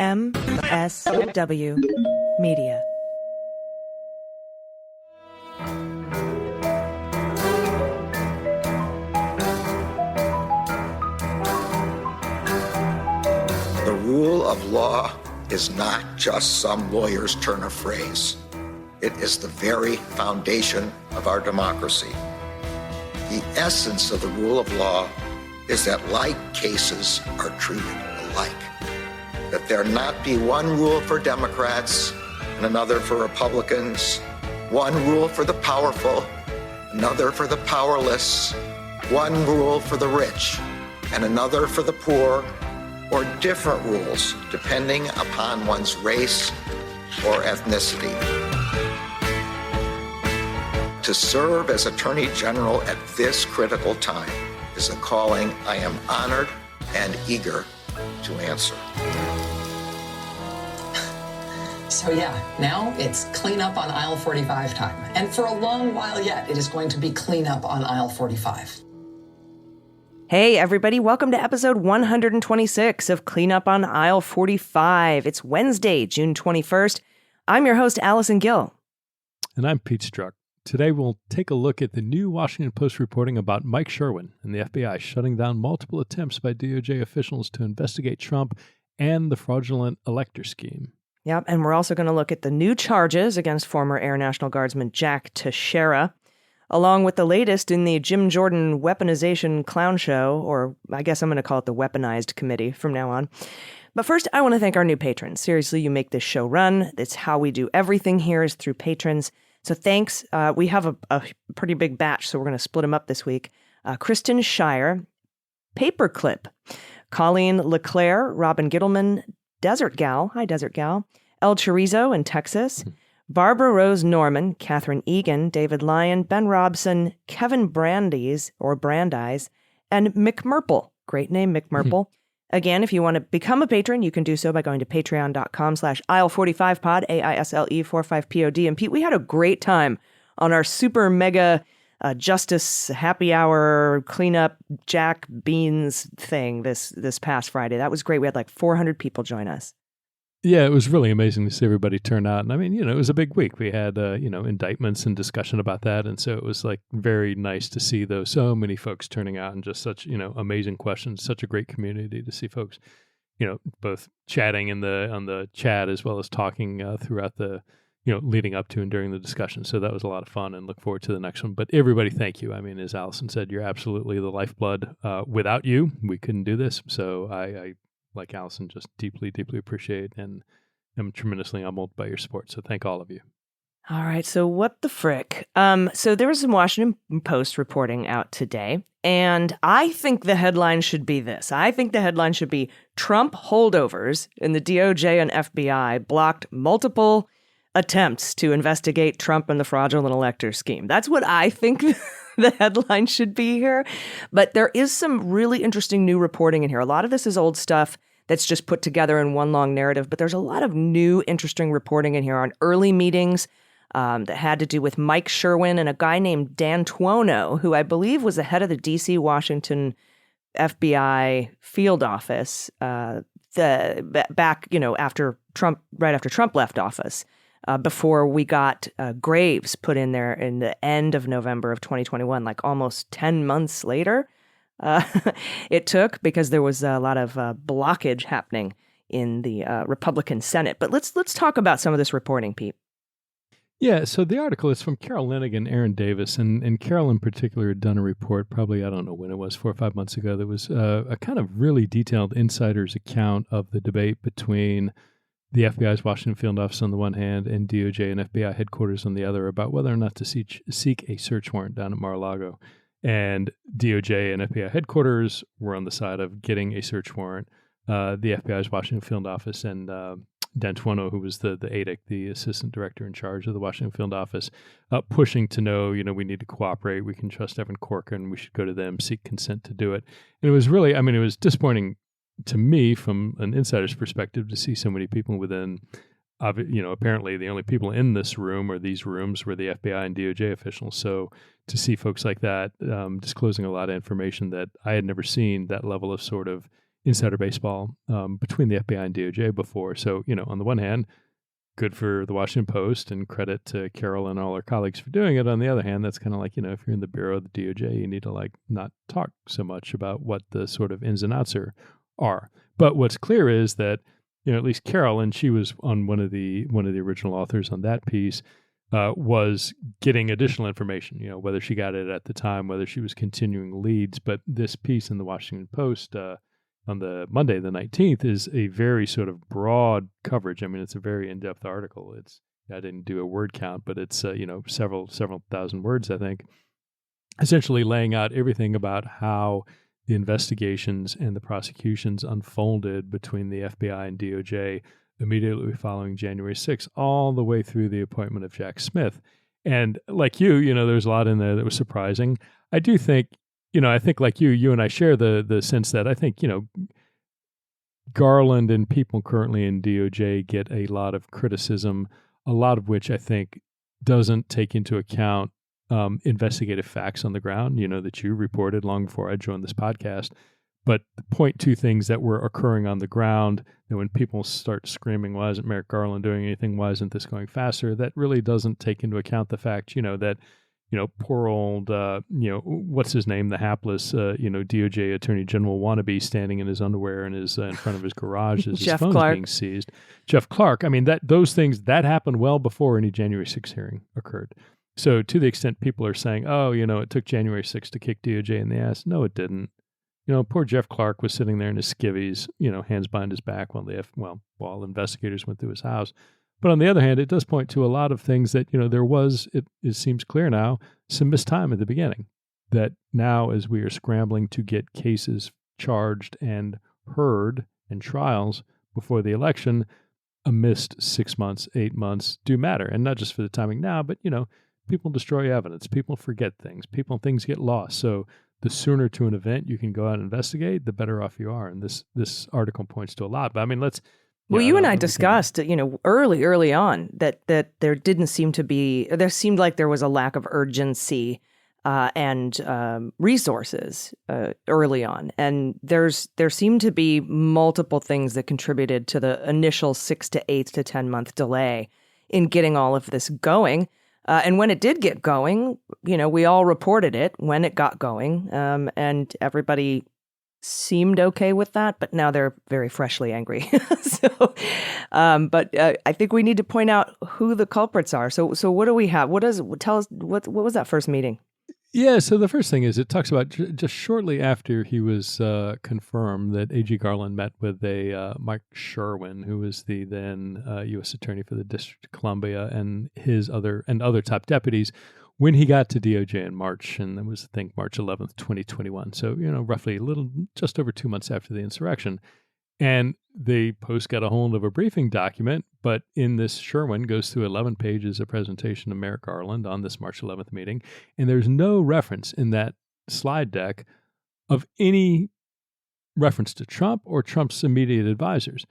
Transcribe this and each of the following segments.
MSW Media. The rule of law is not just some lawyer's turn of phrase. It is the very foundation of our democracy. The essence of the rule of law is that like cases are treated alike. That there not be one rule for Democrats and another for Republicans, one rule for the powerful, another for the powerless, one rule for the rich and another for the poor, or different rules depending upon one's race or ethnicity. To serve as Attorney General at this critical time is a calling I am honored and eager to answer. So yeah, now it's clean up on aisle 45 time. And for a long while yet, it is going to be clean up on aisle 45. Hey, everybody. Welcome to episode 126 of Clean Up on Aisle 45. It's Wednesday, June 21st. I'm your host, Allison Gill. And I'm Pete Strzok. Today, we'll take a look at the new Washington Post reporting about Mike Sherwin and the FBI shutting down multiple attempts by DOJ officials to investigate Trump and the fraudulent elector scheme. Yep, and we're also going to look at the new charges against former Air National Guardsman Jack Teixeira, along with the latest in the Jim Jordan weaponization clown show, or I guess I'm going to call it the weaponized committee from now on. But first, I want to thank our new patrons. Seriously, you make this show run. It's how we do everything here is through patrons. So thanks. We have a pretty big batch, so we're going to split them up this week. Kristen Shire, Paperclip, Colleen LeClaire, Robin Gittleman, Desert Gal, hi Desert Gal, El Chorizo in Texas, Barbara Rose Norman, Catherine Egan, David Lyon, Ben Robson, Kevin Brandeis, and Mick Merple. Great name, Mick Merple. Again, if you want to become a patron, you can do so by going to patreon.com/aisle45pod, AISLE45POD. And Pete, we had a great time on our super mega justice happy hour cleanup Jack Beans thing this past Friday. That was great. We had like 400 people join us. Yeah, it was really amazing to see everybody turn out. And I mean, it was a big week. We had, indictments and discussion about that. And so it was like very nice to see so many folks turning out and just such, amazing questions, such a great community to see folks, both chatting on the chat as well as talking throughout the, leading up to and during the discussion. So that was a lot of fun and look forward to the next one. But everybody, thank you. I mean, as Allison said, you're absolutely the lifeblood. Without you, we couldn't do this. So I like Allison, just deeply, deeply appreciate and am tremendously humbled by your support. So thank all of you. All right. So what the frick? So there was some Washington Post reporting out today, and I think the headline should be this. I think the headline should be Trump holdovers in the DOJ and FBI blocked multiple attempts to investigate Trump and the fraudulent elector scheme. That's what I think the headline should be here. But there is some really interesting new reporting in here. A lot of this is old stuff that's just put together in one long narrative, but there's a lot of new interesting reporting in here on early meetings that had to do with Mike Sherwin and a guy named Dan Tuono, who I believe was the head of the D.C. Washington FBI field office back, after Trump, right after Trump left office. Before we got Graves put in there in the end of November of 2021, like almost 10 months later, it took because there was a lot of blockage happening in the Republican Senate. But let's talk about some of this reporting, Pete. Yeah, so the article is from Carol Lenig and Aaron Davis, and Carol in particular had done a report probably, I don't know when it was, 4 or 5 months ago. There was a kind of really detailed insider's account of the debate between the FBI's Washington field office on the one hand and DOJ and FBI headquarters on the other about whether or not to seek a search warrant down at Mar-a-Lago. And DOJ and FBI headquarters were on the side of getting a search warrant. The FBI's Washington field office and Dan Tuono, who was the ADIC, the assistant director in charge of the Washington field office, pushing to know, we need to cooperate. We can trust Evan Corcoran. We should go to them, seek consent to do it. And it was really, it was disappointing to me from an insider's perspective to see so many people within, apparently the only people in this room or these rooms were the FBI and DOJ officials. So to see folks like that disclosing a lot of information that I had never seen, that level of sort of insider baseball between the FBI and DOJ before. So, on the one hand, good for the Washington Post and credit to Carol and all her colleagues for doing it. On the other hand, that's kind of like, if you're in the bureau of the DOJ, you need to not talk so much about what the sort of ins and outs are. But what's clear is that, at least Carol, and she was on one of the original authors on that piece, was getting additional information, whether she got it at the time, whether she was continuing leads. But this piece in the Washington Post on the Monday, the 19th, is a very sort of broad coverage. I mean, it's a very in-depth article. I didn't do a word count, but it's, several thousand words, I think, essentially laying out everything about how the investigations and the prosecutions unfolded between the FBI and DOJ immediately following January 6th, all the way through the appointment of Jack Smith. And like you, there's a lot in there that was surprising. I do think, I think like you and I share the sense that I think, Garland and people currently in DOJ get a lot of criticism, a lot of which I think doesn't take into account investigative facts on the ground, that you reported long before I joined this podcast, but point to things that were occurring on the ground. And when people start screaming, why isn't Merrick Garland doing anything? Why isn't this going faster? That really doesn't take into account the fact, that, poor old, what's his name? The hapless, DOJ Attorney General wannabe standing in his underwear and his in front of his garage as his phone's being seized. Jeff Clark. I mean, those things, that happened well before any January 6th hearing occurred. So to the extent people are saying, it took January 6th to kick DOJ in the ass. No, it didn't. Poor Jeff Clark was sitting there in his skivvies, hands behind his back while investigators went through his house. But on the other hand, it does point to a lot of things that, there was, it seems clear now, some missed time at the beginning. That now, as we are scrambling to get cases charged and heard and trials before the election, a missed 6 months, 8 months do matter. And not just for the timing now, but, people destroy evidence. People forget things. Things get lost. So the sooner to an event you can go out and investigate, the better off you are. And this article points to a lot. But I mean, Well, you and I discussed, early on that there seemed like there was a lack of urgency and resources early on. And there seemed to be multiple things that contributed to the initial 6 to 8 to 10 month delay in getting all of this going. And when it did get going, we all reported it when it got going, and everybody seemed okay with that, but now they're very freshly angry. But I think we need to point out who the culprits are. So what do we have? What was that first meeting? Yeah, so the first thing is it talks about just shortly after he was confirmed that A.G. Garland met with a Mike Sherwin, who was the then U.S. Attorney for the District of Columbia, and his other top deputies when he got to DOJ in March, and that was, I think, March 11th, 2021. So, roughly just over 2 months after the insurrection. And the Post got a hold of a briefing document, but in this, Sherwin goes through 11 pages of presentation of Merrick Garland on this March 11th meeting, and there's no reference in that slide deck of any reference to Trump or Trump's immediate advisors.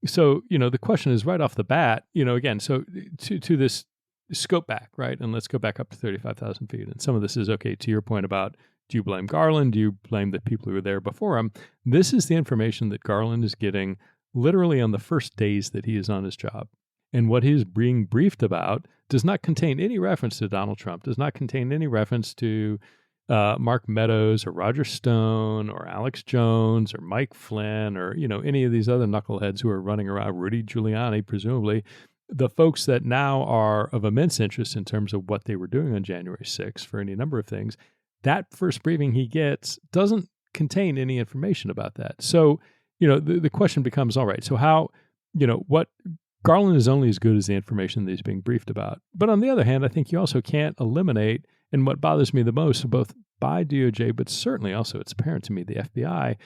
So, the question is right off the bat, again, so to this scope back, right? And let's go back up to 35,000 feet. And some of this is, okay, to your point about, do you blame Garland? Do you blame the people who were there before him? This is the information that Garland is getting literally on the first days that he is on his job. And what he's being briefed about does not contain any reference to Donald Trump, does not contain any reference to Mark Meadows or Roger Stone or Alex Jones or Mike Flynn or, any of these other knuckleheads who are running around, Rudy Giuliani, presumably, the folks that now are of immense interest in terms of what they were doing on January 6th for any number of things. That first briefing he gets doesn't contain any information about that. So, the question becomes, all right, so how, what Garland is only as good as the information that he's being briefed about. But on the other hand, I think you also can't eliminate, and what bothers me the most, both by DOJ, but certainly also it's apparent to me, the FBI,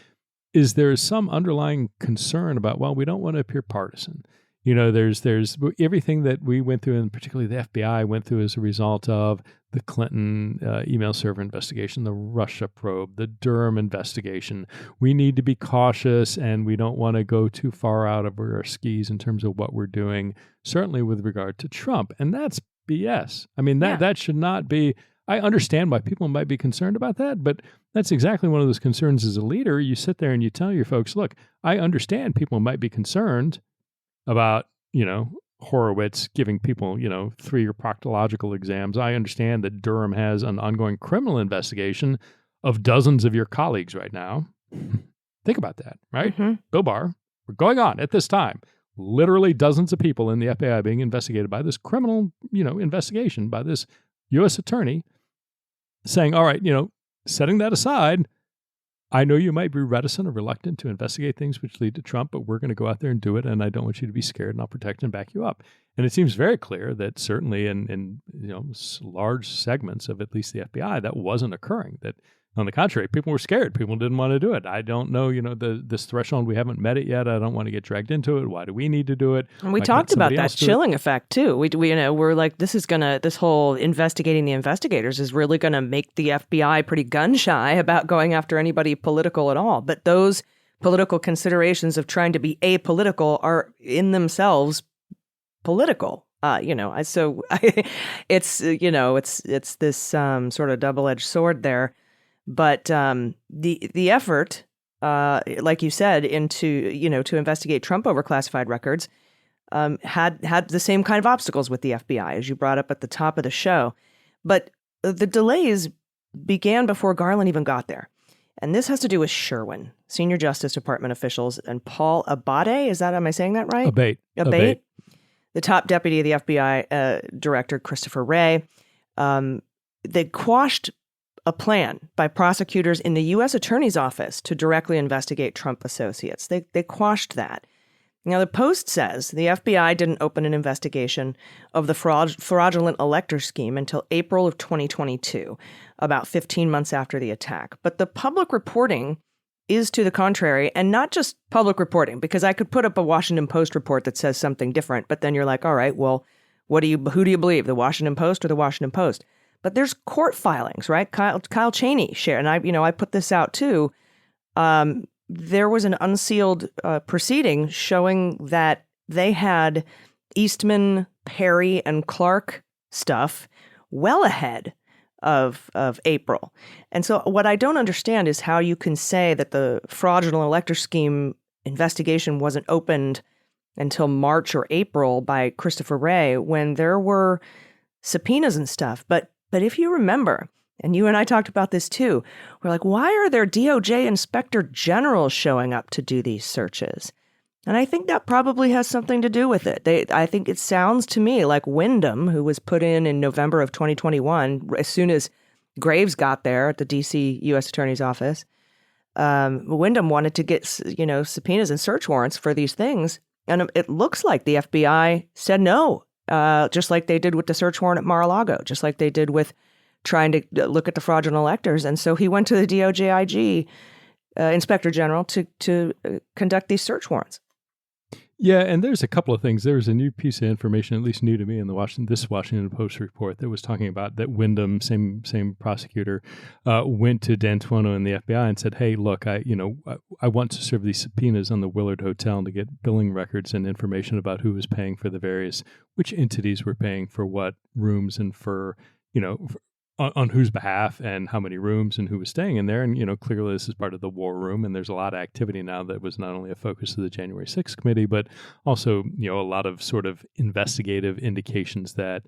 is there some underlying concern about, well, we don't want to appear partisan. There's everything that we went through, and particularly the FBI went through as a result of the Clinton email server investigation, the Russia probe, the Durham investigation. We need to be cautious, and we don't want to go too far out of our skis in terms of what we're doing, certainly with regard to Trump. And that's BS. I mean, that should not be, I understand why people might be concerned about that, but that's exactly one of those concerns as a leader. You sit there and you tell your folks, look, I understand people might be concerned about, Horowitz giving people, 3-year proctological exams. I understand that Durham has an ongoing criminal investigation of dozens of your colleagues right now. Think about that, right? Mm-hmm. Bill Barr, we're going on at this time. Literally dozens of people in the FBI being investigated by this criminal, investigation by this U.S. attorney saying, all right, setting that aside, I know you might be reticent or reluctant to investigate things which lead to Trump, but we're going to go out there and do it, and I don't want you to be scared, and I'll protect and back you up. And it seems very clear that certainly in large segments of at least the FBI, that wasn't occurring. That, on the contrary, people were scared. People didn't want to do it. I don't know, this threshold, we haven't met it yet. I don't want to get dragged into it. Why do we need to do it? And we talked about that chilling effect too. We're like, this whole investigating the investigators is really going to make the FBI pretty gun shy about going after anybody political at all. But those political considerations of trying to be apolitical are in themselves political. So it's this sort of double-edged sword there. But the effort, like you said, to investigate Trump over classified records had the same kind of obstacles with the FBI, as you brought up at the top of the show. But the delays began before Garland even got there. And this has to do with Sherwin, senior Justice Department officials, and Paul Abate. Am I saying that right? Abate. The top deputy of the FBI director, Christopher Wray. They quashed a plan by prosecutors in the U.S. Attorney's Office to directly investigate Trump associates. They quashed that. Now, the Post says the FBI didn't open an investigation of the fraudulent elector scheme until April of 2022, about 15 months after the attack. But the public reporting is to the contrary, and not just public reporting, because I could put up a Washington Post report that says something different, but then you're like, all right, well, who do you believe, the Washington Post or the Washington Post? But there's court filings, right? Kyle Cheney shared, and I put this out too. There was an unsealed proceeding showing that they had Eastman, Perry, and Clark stuff well ahead of April. And so what I don't understand is how you can say that the fraudulent elector scheme investigation wasn't opened until March or April by Christopher Wray when there were subpoenas and stuff. But if you remember, and you and I talked about this too, we're like, why are there DOJ inspector generals showing up to do these searches? And I think that probably has something to do with it. I think it sounds to me like Wyndham, who was put in November of 2021, as soon as Graves got there at the D.C. U.S. Attorney's Office, Wyndham wanted to get, subpoenas and search warrants for these things. And it looks like the FBI said no, just like they did with the search warrant at Mar-a-Lago, just like they did with trying to look at the fraudulent electors. And so he went to the DOJ IG Inspector General to conduct these search warrants. Yeah, and there's a couple of things. There was a new piece of information, at least new to me, in this Washington Post report that was talking about that Wyndham, same prosecutor, went to D'Antuono and the FBI and said, "Hey, look, I want to serve these subpoenas on the Willard Hotel to get billing records and information about who was paying for which entities were paying for what rooms and for on whose behalf and how many rooms and who was staying in there." And, clearly this is part of the war room, and there's a lot of activity now that was not only a focus of the January 6th committee, but also, a lot of sort of investigative indications that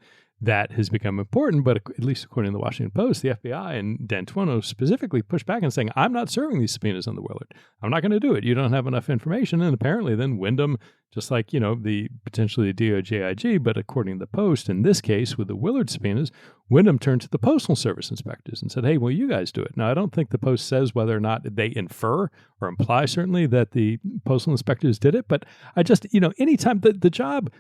has become important. But at least according to the Washington Post, the FBI and D'Antuono specifically pushed back and saying, I'm not serving these subpoenas on the Willard. I'm not going to do it. You don't have enough information. And apparently then Wyndham, just like, potentially the DOJ IG, but according to the Post, in this case with the Willard subpoenas, Wyndham turned to the Postal Service inspectors and said, hey, well, you guys do it. Now, I don't think the Post says whether or not they infer or imply certainly that the postal inspectors did it, but I just, anytime the job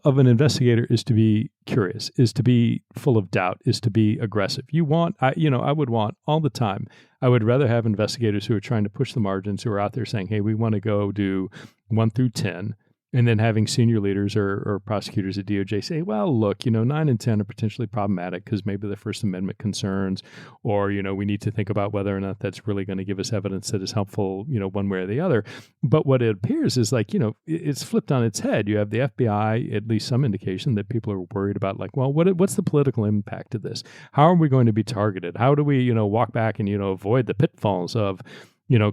of an investigator is to be curious, is to be full of doubt, is to be aggressive. I would want all the time, I would rather have investigators who are trying to push the margins, who are out there saying, hey, we want to go do 1 through 10 And then having senior leaders or prosecutors at DOJ say, well, look, 9 and 10 are potentially problematic because maybe the First Amendment concerns, or, we need to think about whether or not that's really going to give us evidence that is helpful, one way or the other. But what it appears is it's flipped on its head. You have the FBI, at least some indication that people are worried about, well, what's the political impact of this? How are we going to be targeted? How do we, walk back and, avoid the pitfalls of,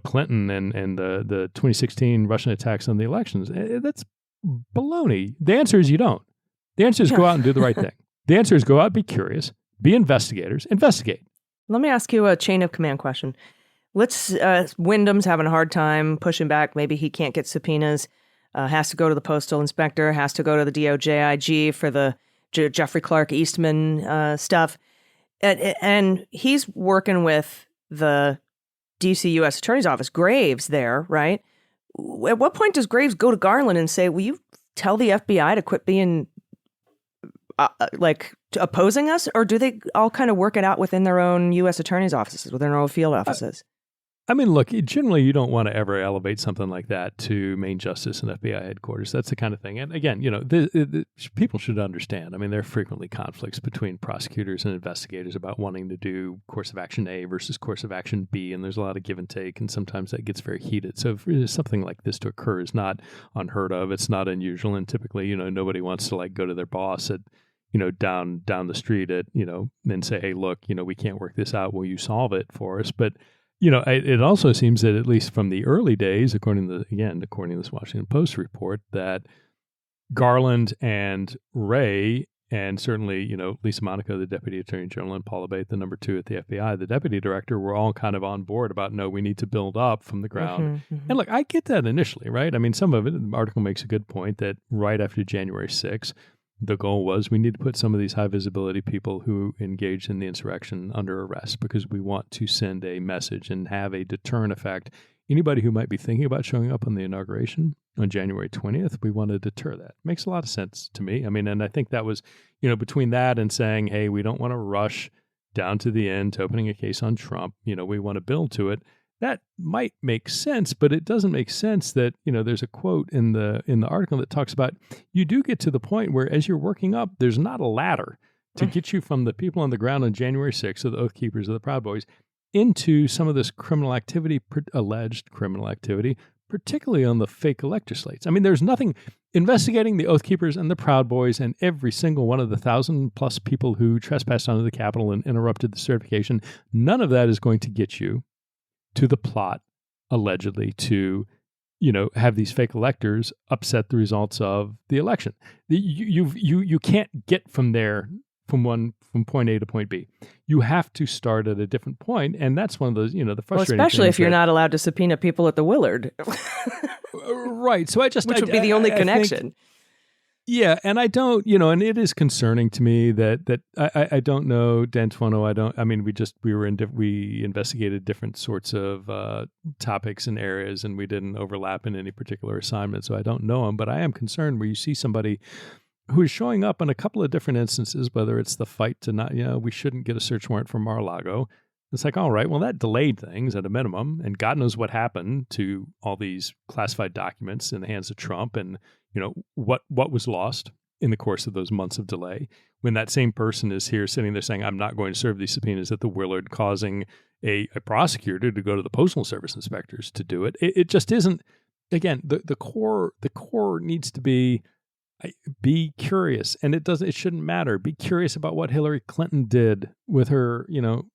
Clinton and the 2016 Russian attacks on the elections? That's baloney. The answer is you don't. The answer is go out and do the right thing. The answer is go out, be curious, be investigators, investigate. Let me ask you a chain of command question. Let's, Wyndham's having a hard time pushing back. Maybe he can't get subpoenas, has to go to the postal inspector, has to go to the DOJ IG for the Jeffrey Clark Eastman stuff. And he's working with the D.C. U.S. Attorney's Office, Graves there, right? At what point does Graves go to Garland and say, will you tell the FBI to quit being opposing us? Or do they all kind of work it out within their own U.S. Attorney's offices, within their own field offices? Look, generally you don't want to ever elevate something like that to main justice and FBI headquarters. That's the kind of thing. And again, people should understand. There are frequently conflicts between prosecutors and investigators about wanting to do course of action A versus course of action B, and there's a lot of give and take, and sometimes that gets very heated. So if something like this to occur is not unheard of. It's not unusual, and typically, nobody wants to go to their boss at down the street at and say, hey, look, we can't work this out. Will you solve it for us? But it also seems that at least from the early days, according to this Washington Post report, that Garland and Wray, and certainly, Lisa Monaco, the Deputy Attorney General, and Paul Abate, the number 2 at the FBI, the Deputy Director, were all kind of on board about, no, we need to build up from the ground. And look, I get that initially, right? Some of it, the article makes a good point that right after January 6th, the goal was we need to put some of these high visibility people who engaged in the insurrection under arrest because we want to send a message and have a deterrent effect. Anybody who might be thinking about showing up on the inauguration on January 20th, we want to deter that. Makes a lot of sense to me. And I think that was, between that and saying, hey, we don't want to rush down to the end to opening a case on Trump. We want to build to it. That might make sense, but it doesn't make sense that, there's a quote in the article that talks about you do get to the point where as you're working up, there's not a ladder to get you from the people on the ground on January 6th, so the Oath Keepers of the Proud Boys, into some of this criminal activity, alleged criminal activity, particularly on the fake elector slates. There's nothing investigating the Oath Keepers and the Proud Boys and every single one of the 1,000+ people who trespassed onto the Capitol and interrupted the certification. None of that is going to get you to the plot, allegedly, to, have these fake electors upset the results of the election. You can't get from there, from point A to point B. You have to start at a different point, and that's one of those, the frustrating especially things if you're not allowed to subpoena people at the Willard. Right. So which would be the only connection. Yeah, and I don't, and it is concerning to me that I don't know, D'Antuono, we investigated different sorts of topics and areas, and we didn't overlap in any particular assignment, so I don't know him, but I am concerned where you see somebody who is showing up in a couple of different instances, whether it's the fight to not, we shouldn't get a search warrant for Mar-a-Lago. It's all right, well, that delayed things at a minimum, and God knows what happened to all these classified documents in the hands of Trump, and what was lost in the course of those months of delay, when that same person is here sitting there saying, I'm not going to serve these subpoenas at the Willard, causing a prosecutor to go to the Postal Service inspectors to do it. It just isn't, again, the core needs to be curious, and it shouldn't matter. Be curious about what Hillary Clinton did with her,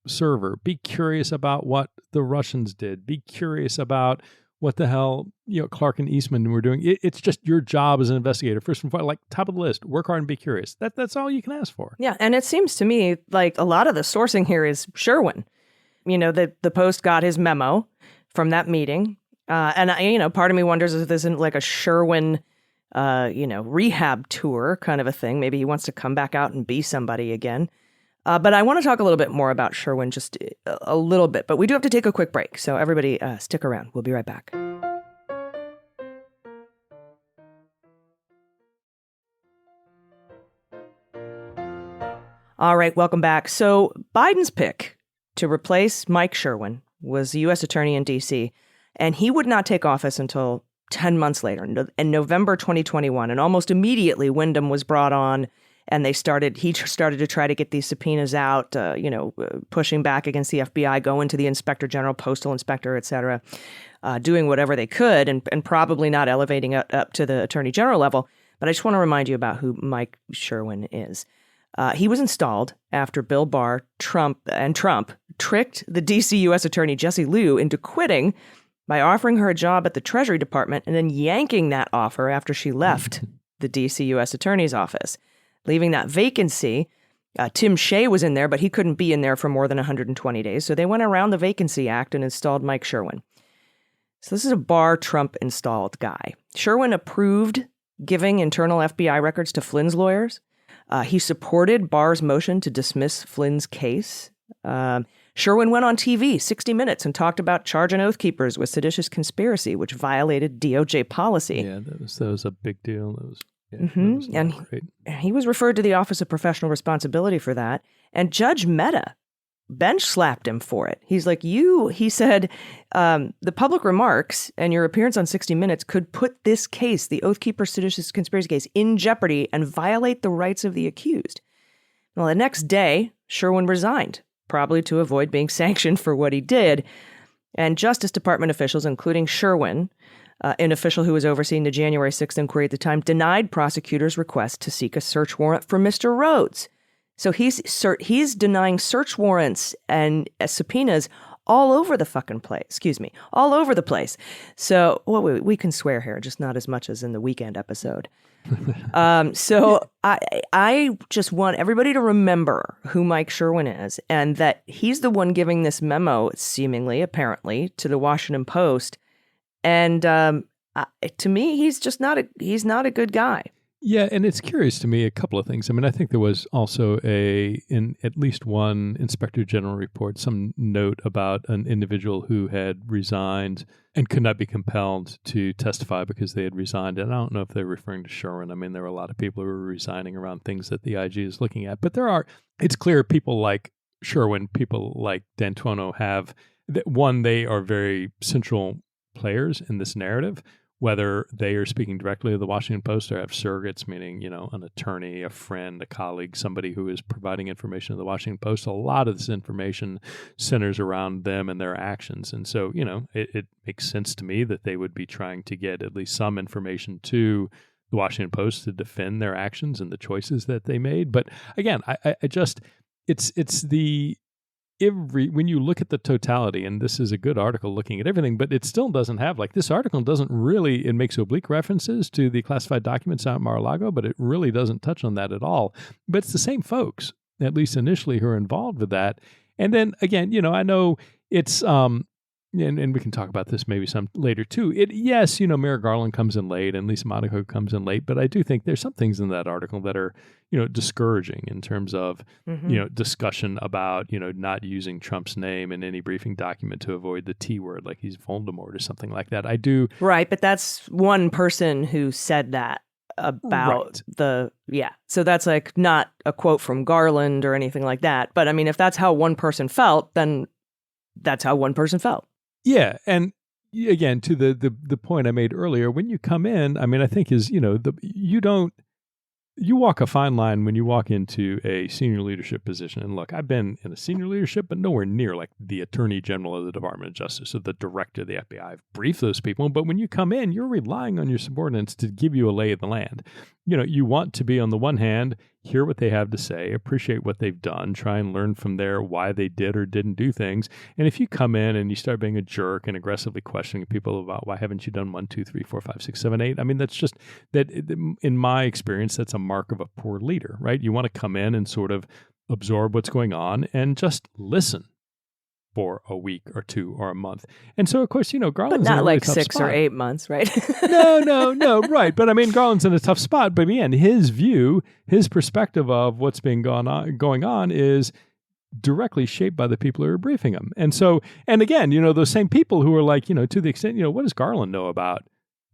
server. Be curious about what the Russians did. Be curious about what the hell, Clark and Eastman were doing. It's just your job as an investigator. First and foremost, top of the list, work hard and be curious. That's all you can ask for. Yeah, and it seems to me like a lot of the sourcing here is Sherwin. The Post got his memo from that meeting. And part of me wonders if this isn't like a Sherwin, rehab tour kind of a thing. Maybe he wants to come back out and be somebody again. But I want to talk a little bit more about Sherwin, just a little bit. But we do have to take a quick break. So everybody stick around. We'll be right back. All right, welcome back. So Biden's pick to replace Mike Sherwin was the U.S. attorney in D.C., and he would not take office until 10 months later, in November 2021, and almost immediately Wyndham was brought on, and he started to try to get these subpoenas out, pushing back against the FBI, going to the Inspector General, Postal Inspector, et cetera, doing whatever they could, and probably not elevating up to the Attorney General level. But I just want to remind you about who Mike Sherwin is. He was installed after Bill Barr, Trump tricked the D.C. U.S. Attorney Jessie Liu into quitting by offering her a job at the Treasury Department and then yanking that offer after she left the D.C. U.S. Attorney's office, leaving that vacancy. Tim Shea was in there, but he couldn't be in there for more than 120 days. So they went around the Vacancy Act and installed Mike Sherwin. So this is a Barr-Trump installed guy. Sherwin approved giving internal FBI records to Flynn's lawyers. He supported Barr's motion to dismiss Flynn's case. Sherwin went on TV, 60 Minutes, and talked about charging Oath Keepers with seditious conspiracy, which violated DOJ policy. Yeah, that was a big deal. That was great. He was referred to the Office of Professional Responsibility for that. And Judge Mehta bench slapped him for it. He's like, he said, the public remarks and your appearance on 60 Minutes could put this case, the Oath Keeper seditious conspiracy case, in jeopardy and violate the rights of the accused. Well, the next day, Sherwin resigned, probably to avoid being sanctioned for what he did. And Justice Department officials, including Sherwin, an official who was overseeing the January 6th inquiry at the time, denied prosecutors' request to seek a search warrant for Mr. Rhodes. So he's denying search warrants and subpoenas all over the fucking place. All over the place. So we can swear here, just not as much as in the Weekend episode. So I just want everybody to remember who Mike Sherwin is, and that he's the one giving this memo, apparently, to the Washington Post. And to me, he's not a good guy. Yeah, and it's curious to me, a couple of things. I mean, I think there was also in at least one Inspector General report, some note about an individual who had resigned and could not be compelled to testify because they had resigned. And I don't know if they're referring to Sherwin. I mean, there were a lot of people who were resigning around things that the IG is looking at. But it's clear people like Sherwin, people like D'Antuono they are very central players in this narrative. Whether they are speaking directly to the Washington Post or have surrogates, meaning, an attorney, a friend, a colleague, somebody who is providing information to the Washington Post, a lot of this information centers around them and their actions. And so, it makes sense to me that they would be trying to get at least some information to the Washington Post to defend their actions and the choices that they made. But again, when you look at the totality, and this is a good article looking at everything, but it still doesn't have, this article doesn't really, it makes oblique references to the classified documents out in Mar-a-Lago, but it really doesn't touch on that at all. But it's the same folks, at least initially, who are involved with that. And then again, I know it's, and we can talk about this maybe some later too. Merrick Garland comes in late and Lisa Monaco comes in late, but I do think there's some things in that article that are, discouraging in terms of, discussion about, not using Trump's name in any briefing document to avoid the T word, like he's Voldemort or something like that. I do. Right. But that's one person who said that about So that's not a quote from Garland or anything like that. But I mean, if that's how one person felt, then that's how one person felt. Yeah, and again, to the point I made earlier, when you come in, I mean, I think you walk a fine line when you walk into a senior leadership position. And look, I've been in a senior leadership, but nowhere near like the Attorney General of the Department of Justice or the Director of the FBI. I've briefed those people, but when you come in, you're relying on your subordinates to give you a lay of the land. You want to be, on the one hand, hear what they have to say, appreciate what they've done, try and learn from there why they did or didn't do things. And if you come in and you start being a jerk and aggressively questioning people about why haven't you done 1, 2, 3, 4, 5, 6, 7, 8, I mean, that's just that. In my experience, that's a mark of a poor leader, right? You want to come in and sort of absorb what's going on and just listen for a week or 2 or a month. And so, of course, Garland's but not in a like really 6 spot. or 8 months, right? No, right. But I mean, Garland's in a tough spot. But again, his view, his perspective of what's been going on is directly shaped by the people who are briefing him. And so, and again, those same people who are like, to the extent, what does Garland know about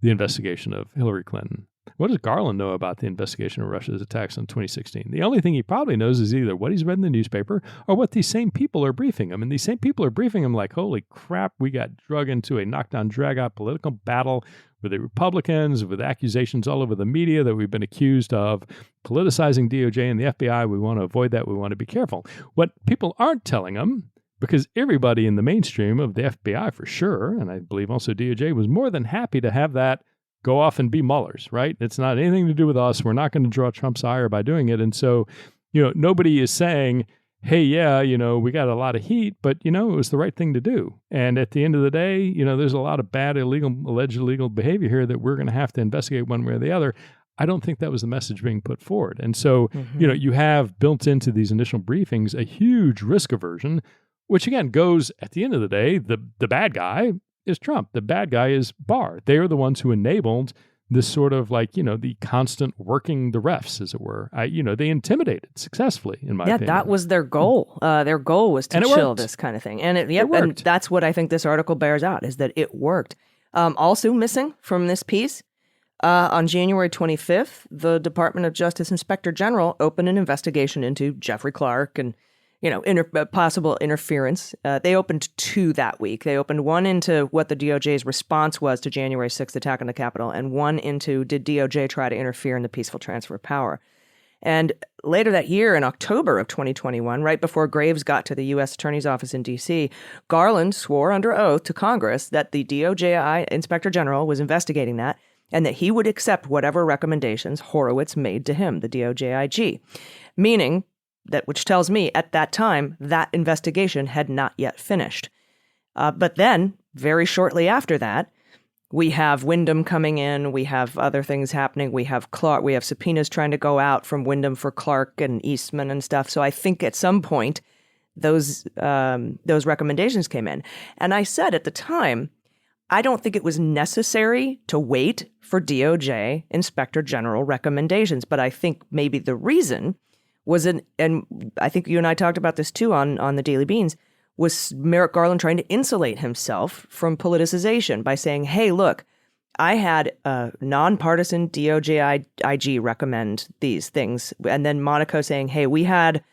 the investigation of Hillary Clinton? What does Garland know about the investigation of Russia's attacks in 2016? The only thing he probably knows is either what he's read in the newspaper or what these same people are briefing him. And these same people are briefing him like, holy crap, we got drug into a knockdown, drag-out political battle with the Republicans, with accusations all over the media that we've been accused of politicizing DOJ and the FBI. We want to avoid that. We want to be careful. What people aren't telling them, because everybody in the mainstream of the FBI for sure, and I believe also DOJ, was more than happy to have that go off and be Mueller's, right? It's not anything to do with us. We're not going to draw Trump's ire by doing it. And so, nobody is saying, hey, yeah, we got a lot of heat, but, it was the right thing to do. And at the end of the day, there's a lot of bad, alleged illegal behavior here that we're going to have to investigate one way or the other. I don't think that was the message being put forward. And so, you have built into these initial briefings a huge risk aversion, which again goes, at the end of the day, the bad guy is Trump. The bad guy is Barr. They are the ones who enabled this sort of the constant working the refs, as it were. They intimidated successfully, in my opinion. Yeah, that was their goal. Their goal was to chill this kind of thing. And it worked. And that's what I think this article bears out, is that it worked. Also missing from this piece, on January 25th, the Department of Justice Inspector General opened an investigation into Jeffrey Clark and possible interference. They opened 2 that week. They opened one into what the DOJ's response was to January 6th attack on the Capitol, and one into, did DOJ try to interfere in the peaceful transfer of power? And later that year, in October of 2021, right before Graves got to the U.S. Attorney's Office in D.C., Garland swore under oath to Congress that the DOJ Inspector General was investigating that, and that he would accept whatever recommendations Horowitz made to him, the DOJ IG. Meaning, which tells me at that time that investigation had not yet finished. But then, very shortly after that, we have Wyndham coming in. We have other things happening. We have Clark. We have subpoenas trying to go out from Wyndham for Clark and Eastman and stuff. So I think at some point those recommendations came in. And I said at the time, I don't think it was necessary to wait for DOJ Inspector General recommendations. But I think maybe the reason was, and I think you and I talked about this too on the Daily Beans, was Merrick Garland trying to insulate himself from politicization by saying, hey, look, I had a nonpartisan DOJ IG recommend these things. And then Monaco saying, hey, we had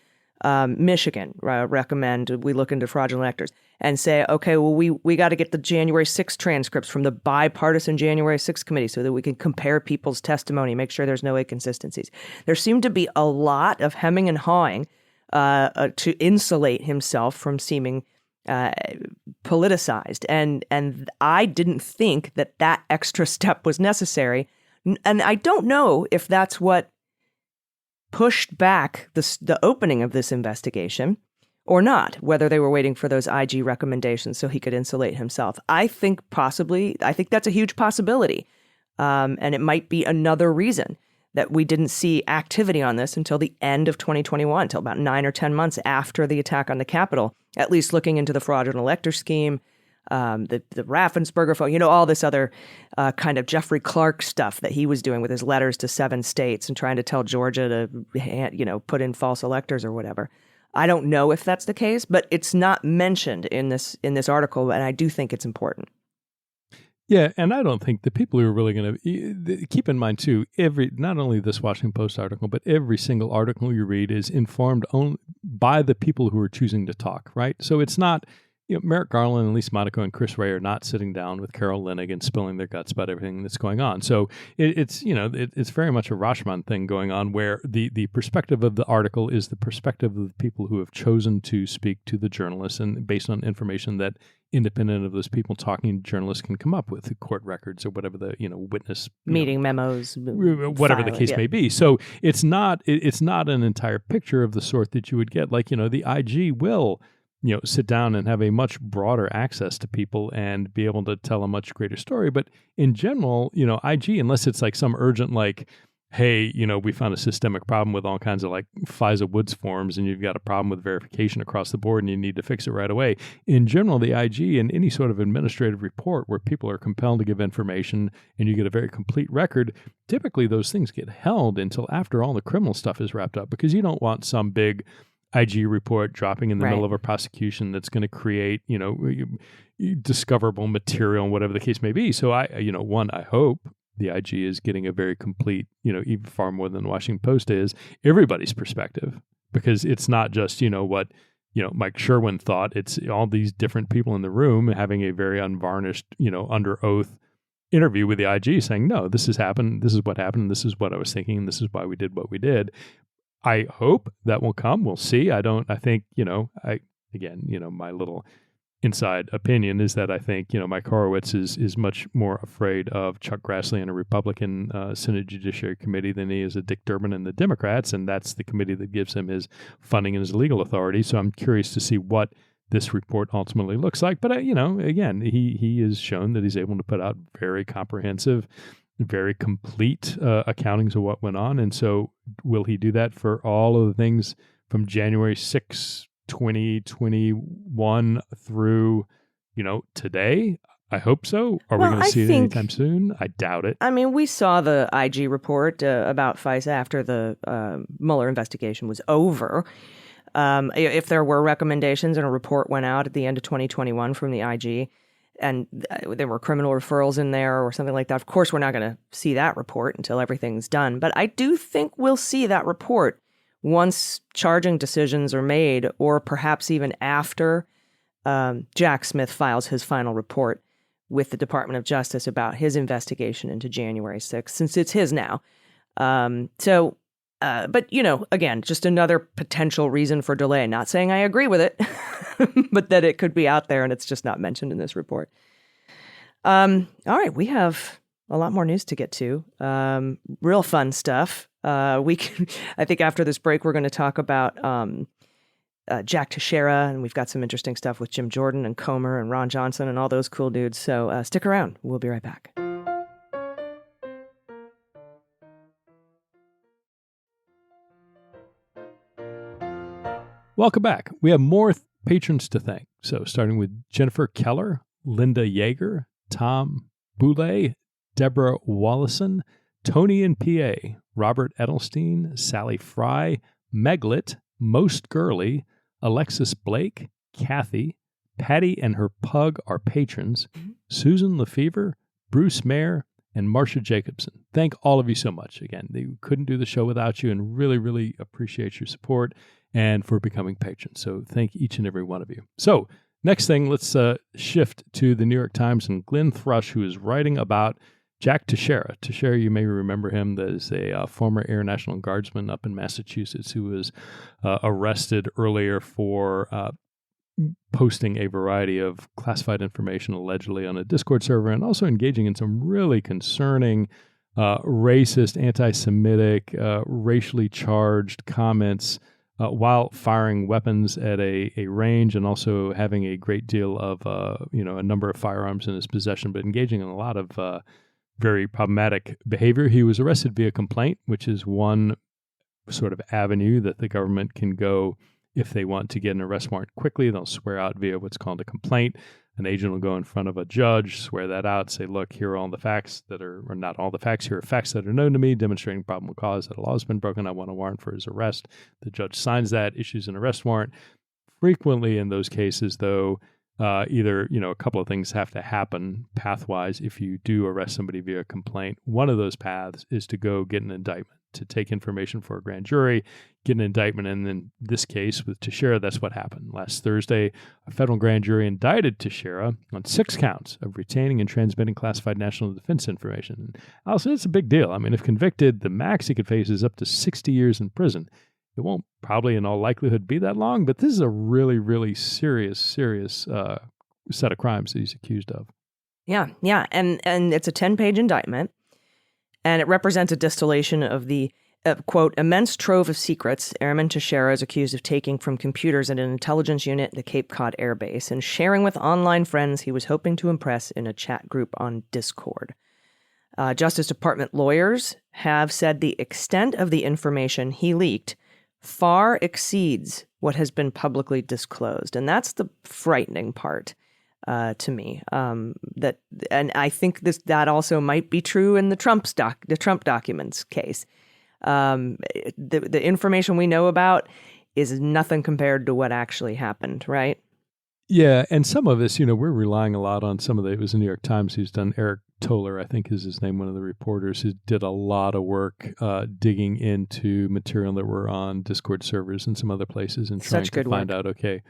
Michigan recommend we look into fraudulent electors, and say, okay, well, we got to get the January 6th transcripts from the bipartisan January 6th committee so that we can compare people's testimony, make sure there's no inconsistencies. There seemed to be a lot of hemming and hawing to insulate himself from seeming politicized. And I didn't think that extra step was necessary. And I don't know if that's what pushed back the opening of this investigation or not, whether they were waiting for those IG recommendations so he could insulate himself. I think that's a huge possibility. And it might be another reason that we didn't see activity on this until the end of 2021, until about 9 or 10 months after the attack on the Capitol, at least looking into the fraudulent elector scheme, the Raffensperger phone, all this other kind of Jeffrey Clark stuff that he was doing with his letters to 7 states and trying to tell Georgia to, put in false electors or whatever. I don't know if that's the case, but it's not mentioned in this article, and I do think it's important. Yeah, and I don't think the people who are really going to keep in mind too, not only this Washington Post article, but every single article you read is informed only by the people who are choosing to talk, right? So it's not, Merrick Garland and Lisa Monaco and Chris Wray are not sitting down with Carol Leonnig and spilling their guts about everything that's going on. So it's very much a Rashomon thing going on, where the perspective of the article is the perspective of the people who have chosen to speak to the journalists, and based on information that independent of those people talking, journalists can come up with, the court records or whatever the witness meeting memos, whatever the case may be. So it's not an entire picture of the sort that you would get. Like the IG will sit down and have a much broader access to people and be able to tell a much greater story. But in general, IG, unless it's like some urgent, like, hey, we found a systemic problem with all kinds of like FISA Woods forms, and you've got a problem with verification across the board and you need to fix it right away. In general, the IG in any sort of administrative report where people are compelled to give information and you get a very complete record, typically those things get held until after all the criminal stuff is wrapped up, because you don't want some big IG report dropping in the middle of a prosecution that's going to create, discoverable material, whatever the case may be. So I hope the IG is getting a very complete, even far more than the Washington Post is, everybody's perspective, because it's not just, what, Mike Sherwin thought. It's all these different people in the room having a very unvarnished, under oath interview with the IG saying, no, this has happened. This is what happened. This is what I was thinking. This is why we did what we did. I hope that will come. We'll see. I think, my little inside opinion is that I think, Mike Horowitz is much more afraid of Chuck Grassley and a Republican Senate Judiciary Committee than he is of Dick Durbin and the Democrats. And that's the committee that gives him his funding and his legal authority. So I'm curious to see what this report ultimately looks like. But, again, he has shown that he's able to put out very comprehensive, very complete accountings of what went on. And so will he do that for all of the things from January 6, 2021 through, today? I hope so. Are we going to see it anytime soon? I doubt it. I mean, we saw the IG report about FISA after the Mueller investigation was over. If there were recommendations and a report went out at the end of 2021 from the IG and there were criminal referrals in there or something like that, of course, we're not going to see that report until everything's done. But I do think we'll see that report once charging decisions are made, or perhaps even after Jack Smith files his final report with the Department of Justice about his investigation into January 6th, since it's his now. But, again, just another potential reason for delay. Not saying I agree with it, but that it could be out there and it's just not mentioned in this report. All right, we have a lot more news to get to. Real fun stuff. I think after this break, we're going to talk about Jack Teixeira, and we've got some interesting stuff with Jim Jordan and Comer and Ron Johnson and all those cool dudes. So stick around. We'll be right back. Welcome back. We have more patrons to thank. So starting with Jennifer Keller, Linda Yeager, Tom Boulay, Deborah Wallison, Tony in PA, Robert Edelstein, Sally Fry, Meglet, Most Girly, Alexis Blake, Kathy, Patty and her pug are patrons, Susan Lefevre, Bruce Mayer, and Marcia Jacobson. Thank all of you so much. Again, they couldn't do the show without you and really, really appreciate your support and for becoming patrons. So thank each and every one of you. So next thing, let's shift to the New York Times and Glenn Thrush, who is writing about Jack Teixeira. Teixeira, you may remember him as a former Air National Guardsman up in Massachusetts who was arrested earlier for posting a variety of classified information allegedly on a Discord server and also engaging in some really concerning racist, anti-Semitic, racially charged comments while firing weapons at a range and also having a great deal of, a number of firearms in his possession, but engaging in a lot of very problematic behavior. He was arrested via complaint, which is one sort of avenue that the government can go if they want to get an arrest warrant quickly. They'll swear out via what's called a complaint. An agent will go in front of a judge, swear that out, say, look, here are all the facts that are, or not all the facts, here are facts that are known to me, demonstrating probable cause that a law has been broken. I want a warrant for his arrest. The judge signs that, issues an arrest warrant. Frequently in those cases, though, either, a couple of things have to happen pathwise if you do arrest somebody via complaint. One of those paths is to go get an indictment, to take information for a grand jury, get an indictment. And in this case with Teixeira, that's what happened. Last Thursday, a federal grand jury indicted Teixeira on 6 counts of retaining and transmitting classified national defense information. And Allison, it's a big deal. I mean, if convicted, the max he could face is up to 60 years in prison. It won't probably in all likelihood be that long, but this is a really, really serious set of crimes that he's accused of. Yeah. And it's a 10-page indictment. And it represents a distillation of the, quote, immense trove of secrets Airman Teixeira is accused of taking from computers at an intelligence unit at the Cape Cod Air Base and sharing with online friends he was hoping to impress in a chat group on Discord. Justice Department lawyers have said the extent of the information he leaked far exceeds what has been publicly disclosed. And that's the frightening part. To me, and I think that also might be true in the Trump documents case. The information we know about is nothing compared to what actually happened, right? Yeah, and some of this, we're relying a lot on some of it was the New York Times who's done. Eric Toller, I think is his name, one of the reporters who did a lot of work digging into material that were on Discord servers and some other places and trying to find out, okay,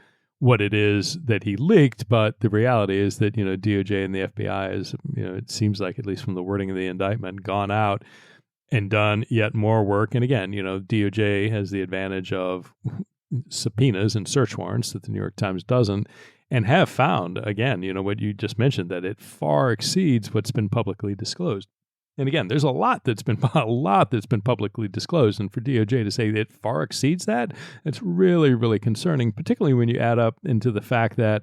what it is that he leaked, but the reality is that, DOJ and the FBI is, it seems like, at least from the wording of the indictment, gone out and done yet more work. And again, DOJ has the advantage of subpoenas and search warrants that the New York Times doesn't, and have found, again, what you just mentioned, that it far exceeds what's been publicly disclosed. And again, there's a lot that's been publicly disclosed, and for DOJ to say that it far exceeds that, it's really, really concerning, particularly when you add up into the fact that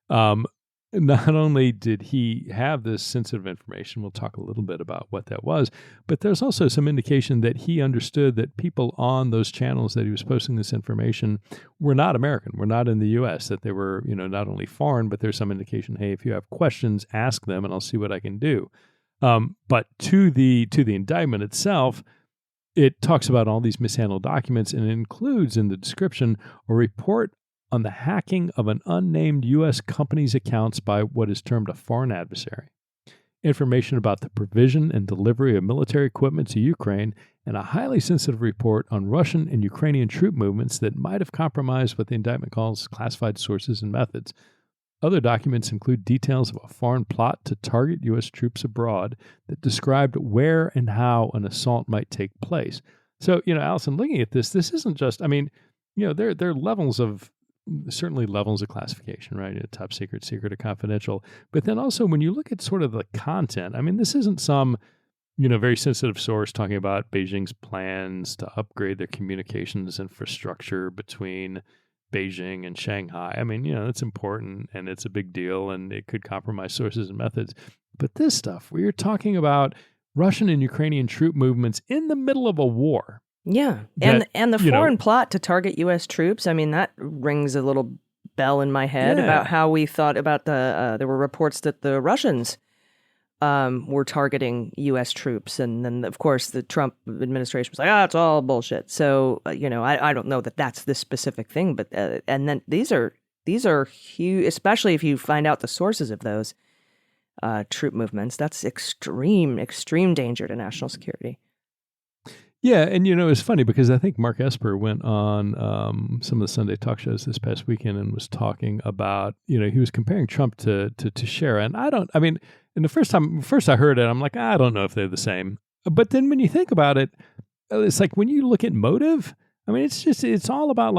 not only did he have this sensitive information, we'll talk a little bit about what that was, but there's also some indication that he understood that people on those channels that he was posting this information were not American, were not in the U.S., that they were, not only foreign, but there's some indication, hey, if you have questions, ask them, and I'll see what I can do. But to the indictment itself, it talks about all these mishandled documents, and it includes in the description a report on the hacking of an unnamed U.S. company's accounts by what is termed a foreign adversary, information about the provision and delivery of military equipment to Ukraine, and a highly sensitive report on Russian and Ukrainian troop movements that might have compromised what the indictment calls classified sources and methods. Other documents include details of a foreign plot to target U.S. troops abroad that described where and how an assault might take place. So, Allison, looking at this isn't just, there are levels of classification, right? Top secret, secret, or confidential. But then also when you look at sort of the content, this isn't some, very sensitive source talking about Beijing's plans to upgrade their communications infrastructure between Beijing and Shanghai. It's important and it's a big deal and it could compromise sources and methods. But this stuff, where you're talking about Russian and Ukrainian troop movements in the middle of a war. Yeah. And the foreign plot to target U.S. troops, that rings a little bell in my head about how we thought about there were reports that the Russians were targeting U.S. troops. And then, of course, the Trump administration was like, it's all bullshit. So, I don't know that that's this specific thing. But and then these are huge, especially if you find out the sources of those troop movements. That's extreme danger to national security. Yeah, and it's funny because I think Mark Esper went on some of the Sunday talk shows this past weekend and was talking about, he was comparing Trump to Teixeira. And and the first I heard it, I'm like, I don't know if they're the same. But then when you think about it, it's like when you look at motive, it's all about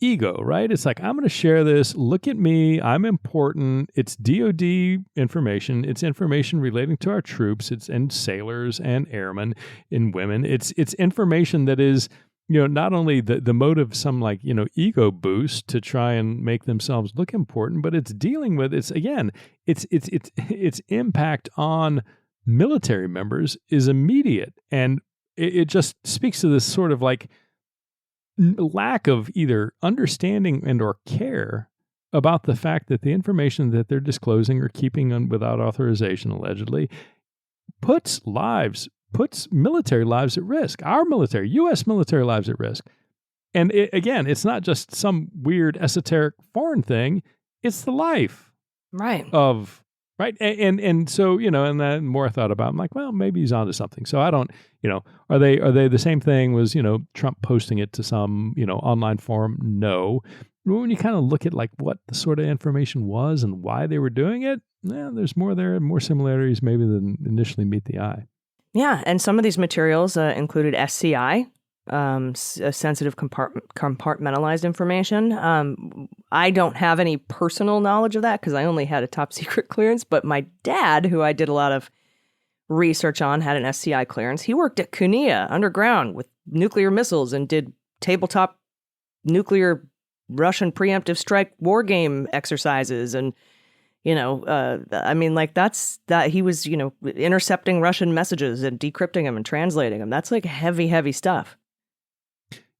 ego, right? It's like, I'm going to share this. Look at me. I'm important. It's DOD information. It's information relating to our troops. And sailors and airmen and women. It's information that is, not only the motive, some ego boost to try and make themselves look important, but it's dealing with its impact on military members is immediate. And it just speaks to this sort of lack of either understanding and or care about the fact that the information that they're disclosing or keeping without authorization, allegedly, puts military lives at risk, our military, U.S. military lives at risk. And again, it's not just some weird esoteric foreign thing, it's the life of right? And so, and the more I thought about it, I'm like, well, maybe he's onto something. So I don't, are they the same thing? Was, Trump posting it to some, online forum? No. When you kind of look at what the sort of information was and why they were doing it, there's more similarities maybe than initially meet the eye. Yeah, and some of these materials included SCI, sensitive compartmentalized information. I don't have any personal knowledge of that because I only had a top secret clearance, but my dad, who I did a lot of research on, had an SCI clearance. He worked at Cunea underground with nuclear missiles and did tabletop nuclear Russian preemptive strike war game exercises. And, that's that he was, intercepting Russian messages and decrypting them and translating them. That's heavy, heavy stuff.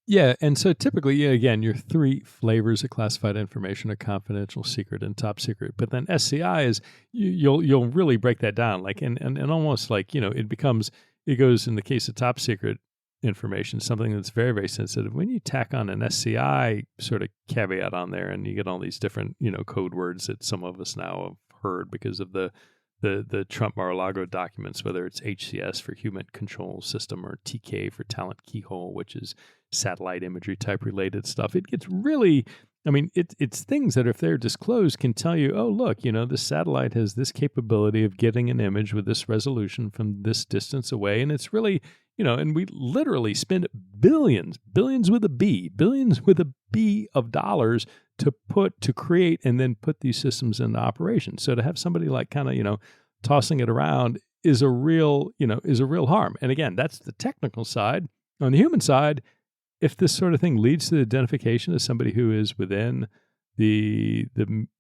Yeah, and so typically, again, your three flavors of classified information are confidential, secret, and top secret. But then SCI is you'll really break that down, and almost it goes in the case of top secret information, something that's very, very sensitive. When you tack on an SCI sort of caveat on there, and you get all these different code words that some of us now have heard because of the Trump Mar-a-Lago documents, whether it's HCS for Human Control System or TK for Talent Keyhole, which is satellite imagery type related stuff. It gets really I mean, it's things that if they're disclosed can tell you, oh, look, this satellite has this capability of getting an image with this resolution from this distance away. And it's really, and we literally spend billions with a B of dollars to create and then put these systems into operation. So to have somebody like kind of, tossing it around is a real harm. And again, that's the technical side. On the human side, if this sort of thing leads to the identification of somebody who is within the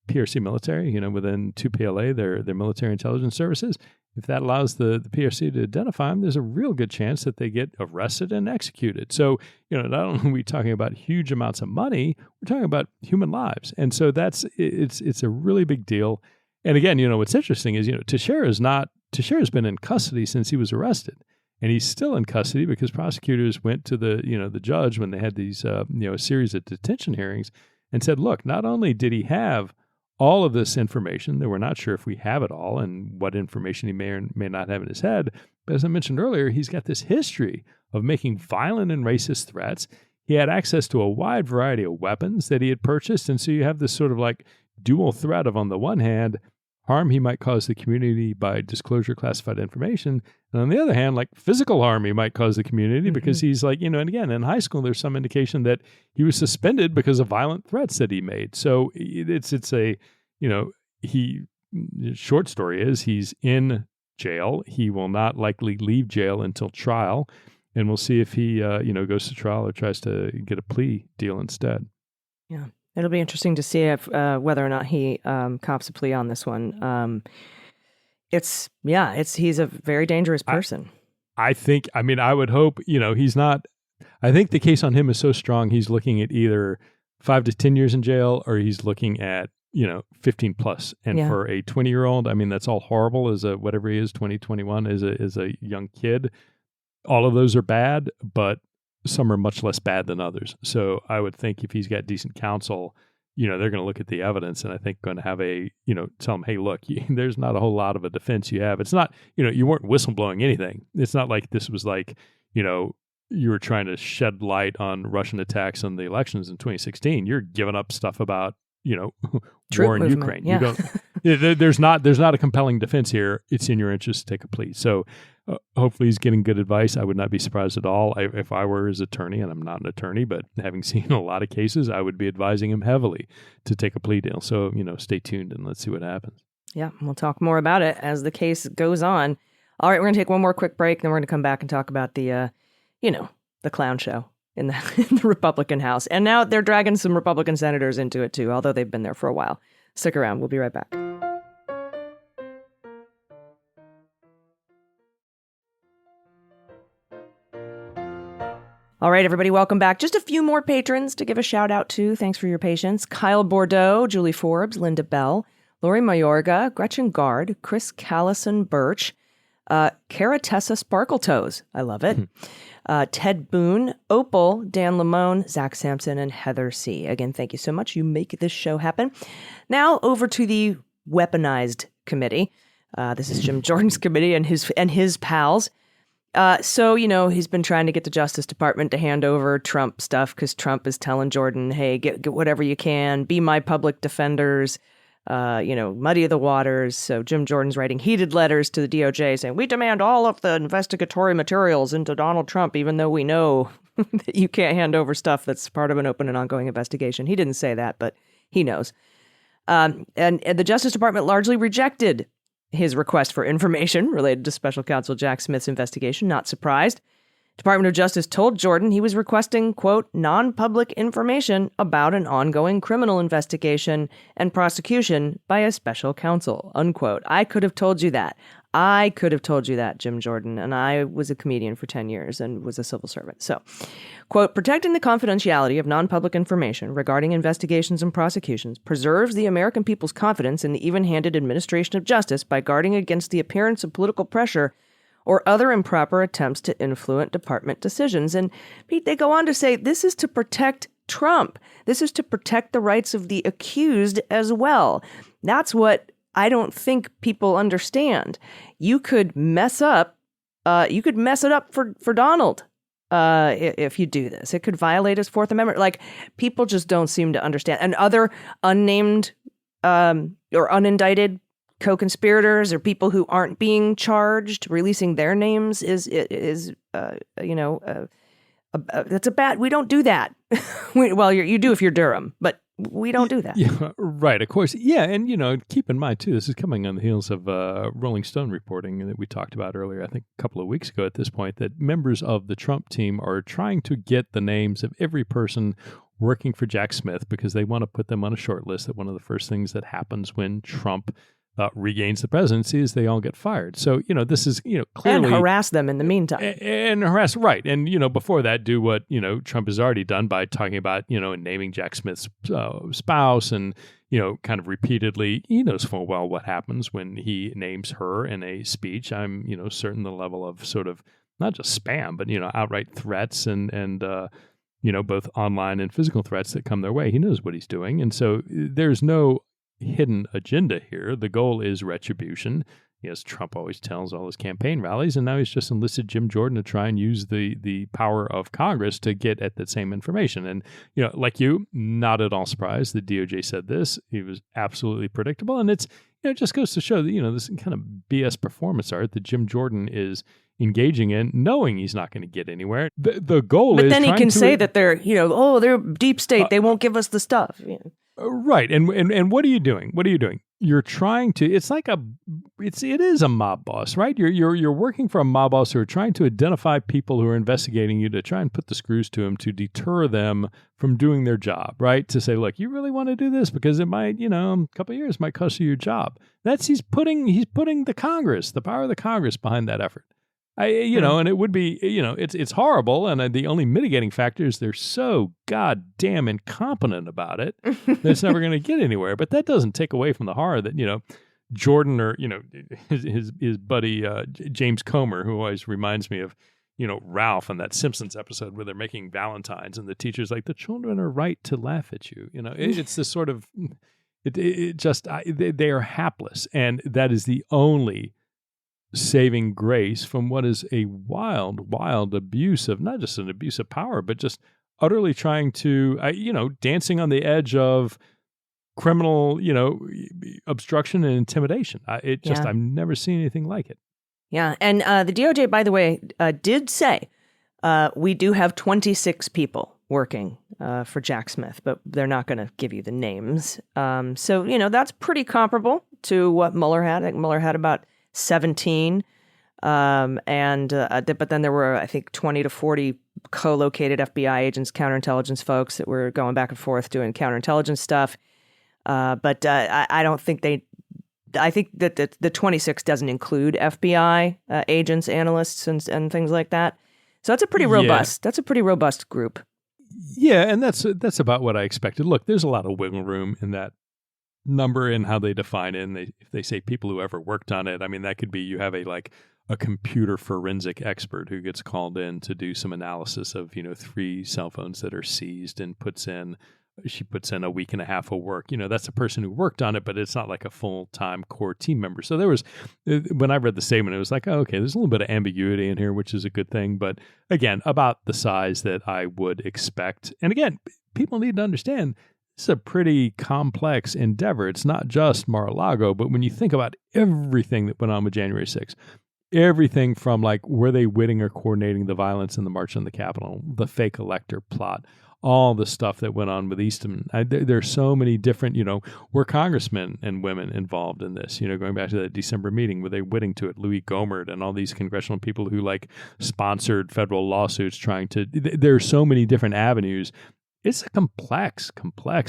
PRC military, within 2PLA, their military intelligence services, if that allows the PRC to identify them, there's a real good chance that they get arrested and executed. So, not only are we talking about huge amounts of money, we're talking about human lives. And so it's a really big deal. And again, what's interesting is, Teixeira's been in custody since he was arrested. And he's still in custody because prosecutors went to the judge when they had these, a series of detention hearings and said, look, not only did he have all of this information that we're not sure if we have it all and what information he may or may not have in his head, but as I mentioned earlier, he's got this history of making violent and racist threats. He had access to a wide variety of weapons that he had purchased. And so you have this sort of like dual threat of, on the one hand, harm he might cause the community by disclosure of classified information. And on the other hand, like physical harm he might cause the community because he's like, and again, in high school, there's some indication that he was suspended because of violent threats that he made. So short story is he's in jail. He will not likely leave jail until trial. And we'll see if he, goes to trial or tries to get a plea deal instead. Yeah. It'll be interesting to see if whether or not he cops a plea on this one. He's a very dangerous person. I would hope, he's not. I think the case on him is so strong, he's looking at either 5 to 10 years in jail or he's looking at, 15 plus. And for a 20-year-old, that's all horrible as a, whatever he is, 20, 21 as a young kid. All of those are bad, but some are much less bad than others. So I would think if he's got decent counsel, they're going to look at the evidence and I think going to have tell him, hey, look, there's not a whole lot of a defense you have. It's not, you weren't whistleblowing anything. It's not like this was like, you were trying to shed light on Russian attacks on the elections in 2016. You're giving up stuff about, war in Ukraine. Yeah. You don't, there's not a compelling defense here. It's in your interest to take a plea. So hopefully he's getting good advice. I would not be surprised at all if I were his attorney, and I'm not an attorney, but having seen a lot of cases, I would be advising him heavily to take a plea deal. So, stay tuned and let's see what happens. Yeah, we'll talk more about it as the case goes on. All right, we're going to take one more quick break, then we're going to come back and talk about the, the clown show in the Republican House. And now they're dragging some Republican senators into it too, although they've been there for a while. Stick around. We'll be right back. All right, everybody, welcome back. Just a few more patrons to give a shout out to. Thanks for your patience. Kyle Bordeaux, Julie Forbes, Linda Bell, Lori Mayorga, Gretchen Gard, Chris Callison Birch, Caratessa Sparkletoes. I love it. Ted Boone, Opal, Dan Lamone, Zach Sampson, and Heather C. Again, thank you so much. You make this show happen. Now over to the weaponized committee. This is Jim Jordan's committee and his pals. So, he's been trying to get the Justice Department to hand over Trump stuff because Trump is telling Jordan, hey, get whatever you can, be my public defenders, muddy the waters. So Jim Jordan's writing heated letters to the DOJ saying, we demand all of the investigatory materials into Donald Trump, even though we know that you can't hand over stuff that's part of an open and ongoing investigation. He didn't say that, but he knows. And the Justice Department largely rejected his request for information related to Special Counsel Jack Smith's investigation. Not surprised. Department of Justice told Jordan he was requesting, quote, non-public information about an ongoing criminal investigation and prosecution by a special counsel, unquote. I could have told you that. Jim Jordan. And I was a comedian for 10 years and was a civil servant. So, quote, protecting the confidentiality of non-public information regarding investigations and prosecutions preserves the American people's confidence in the even-handed administration of justice by guarding against the appearance of political pressure or other improper attempts to influence department decisions. And Pete, they go on to say this is to protect Trump. This is to protect the rights of the accused as well. That's what I don't think people understand. You could mess it up for Donald. if you do this. It could violate his Fourth Amendment. Like, people just don't seem to understand. And other unnamed or unindicted co-conspirators or people who aren't being charged, releasing their names that's a bad. We don't do that. You do if you're Durham, but we don't do that. Yeah, right. Of course. Yeah. And, keep in mind, too, this is coming on the heels of Rolling Stone reporting that we talked about earlier, I think a couple of weeks ago at this point, that members of the Trump team are trying to get the names of every person working for Jack Smith because they want to put them on a short list. That one of the first things that happens when Trump regains the presidency is they all get fired. So, this is, clearly... And harass them in the meantime. And harass, right. And, before that, do what, Trump has already done by talking about, naming Jack Smith's spouse and, kind of repeatedly, he knows full well what happens when he names her in a speech. I'm, certain the level of sort of, not just spam, but, outright threats and both online and physical threats that come their way. He knows what he's doing. And so there's no hidden agenda here. The goal is retribution. Yes, Trump always tells all his campaign rallies, and now he's just enlisted Jim Jordan to try and use the power of Congress to get at that same information. And, like you, not at all surprised the DOJ said this. It was absolutely predictable. And it's, it just goes to show that, this kind of BS performance art that Jim Jordan is engaging in, knowing he's not going to get anywhere. The goal is... But then he can say that they're, they're deep state. They won't give us the stuff. Right. And what are you doing? What are you doing? You're trying to, it is a mob boss, right? You're working for a mob boss who are trying to identify people who are investigating you to try and put the screws to them to deter them from doing their job, right? To say, look, you really want to do this because it might, a couple of years might cost you your job. He's putting the Congress, the power of the Congress behind that effort. And it would be, it's horrible. And the only mitigating factor is they're so goddamn incompetent about it that it's never going to get anywhere. But that doesn't take away from the horror that, Jordan or, his buddy, James Comer, who always reminds me of, Ralph on that Simpsons episode where they're making Valentines and the teacher's like, the children are right to laugh at you. It's this sort of, they are hapless. And that is the only saving grace from what is a wild abuse of not just an abuse of power, but just utterly trying to, dancing on the edge of criminal, obstruction and intimidation. I've never seen anything like it. Yeah. And the DOJ, by the way, did say we do have 26 people working for Jack Smith, but they're not going to give you the names. So, that's pretty comparable to what Mueller had. I think Mueller had about 17. But then there were, I think, 20 to 40 co-located FBI agents, counterintelligence folks that were going back and forth doing counterintelligence stuff. But I don't think I think that the 26 doesn't include FBI agents, analysts, and things like that. So that's a pretty robust group. Yeah, and that's about what I expected. Look, there's a lot of wiggle room in that number and how they define it. And if they say people who ever worked on it, I mean, that could be you have a computer forensic expert who gets called in to do some analysis of, 3 cell phones that are seized and she puts in a week and a half of work. That's a person who worked on it, but it's not like a full-time core team member. So there was, when I read the statement, it was like, oh, okay, there's a little bit of ambiguity in here, which is a good thing. But again, about the size that I would expect. And again, people need to understand this is a pretty complex endeavor. It's not just Mar-a-Lago, but when you think about everything that went on with January 6th, everything from were they witting or coordinating the violence in the March on the Capitol, the fake elector plot, all the stuff that went on with Eastman. There's so many different, were congressmen and women involved in this, going back to that December meeting, were they witting to it? Louis Gohmert and all these congressional people who sponsored federal lawsuits trying to, there are so many different avenues. It's a complex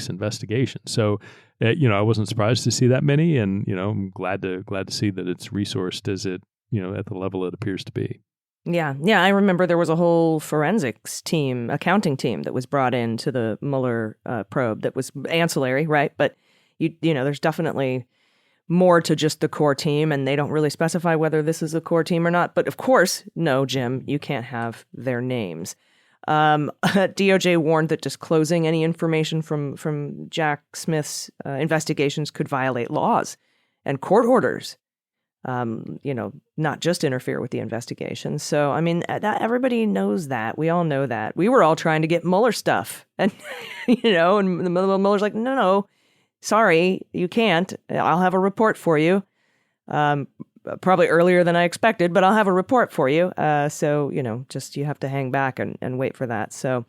investigation. So, I wasn't surprised to see that many, and I'm glad to see that it's resourced as it, at the level it appears to be. Yeah. I remember there was a whole forensics team, accounting team that was brought into the Mueller probe that was ancillary, right? But there's definitely more to just the core team, and they don't really specify whether this is a core team or not. But of course, no, Jim, you can't have their names. DOJ warned that disclosing any information from Jack Smith's investigations could violate laws and court orders. not just interfere with the investigation. So, I mean, everybody knows that. We all know that. We were all trying to get Mueller stuff. And, and Mueller's like, no, sorry, you can't. I'll have a report for you. Probably earlier than I expected, but I'll have a report for you. So, just you have to hang back and wait for that. So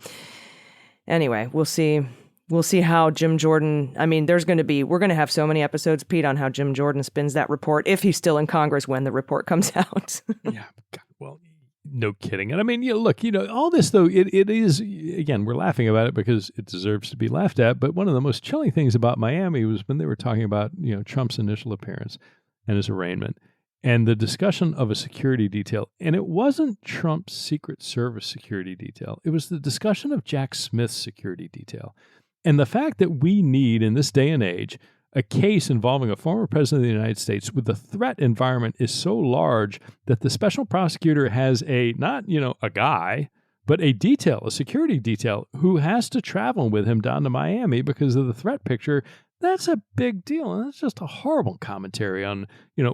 anyway, we'll see. We'll see how Jim Jordan, I mean, we're going to have so many episodes, Pete, on how Jim Jordan spins that report, if he's still in Congress when the report comes out. Yeah, well, no kidding. And I mean, look, all this, though, it is, again, we're laughing about it because it deserves to be laughed at. But one of the most chilling things about Miami was when they were talking about, Trump's initial appearance and his arraignment and the discussion of a security detail. And it wasn't Trump's Secret Service security detail. It was the discussion of Jack Smith's security detail. And the fact that we need, in this day and age, a case involving a former president of the United States with the threat environment is so large that the special prosecutor has not a guy, but a detail, a security detail, who has to travel with him down to Miami because of the threat picture. That's a big deal. And that's just a horrible commentary on,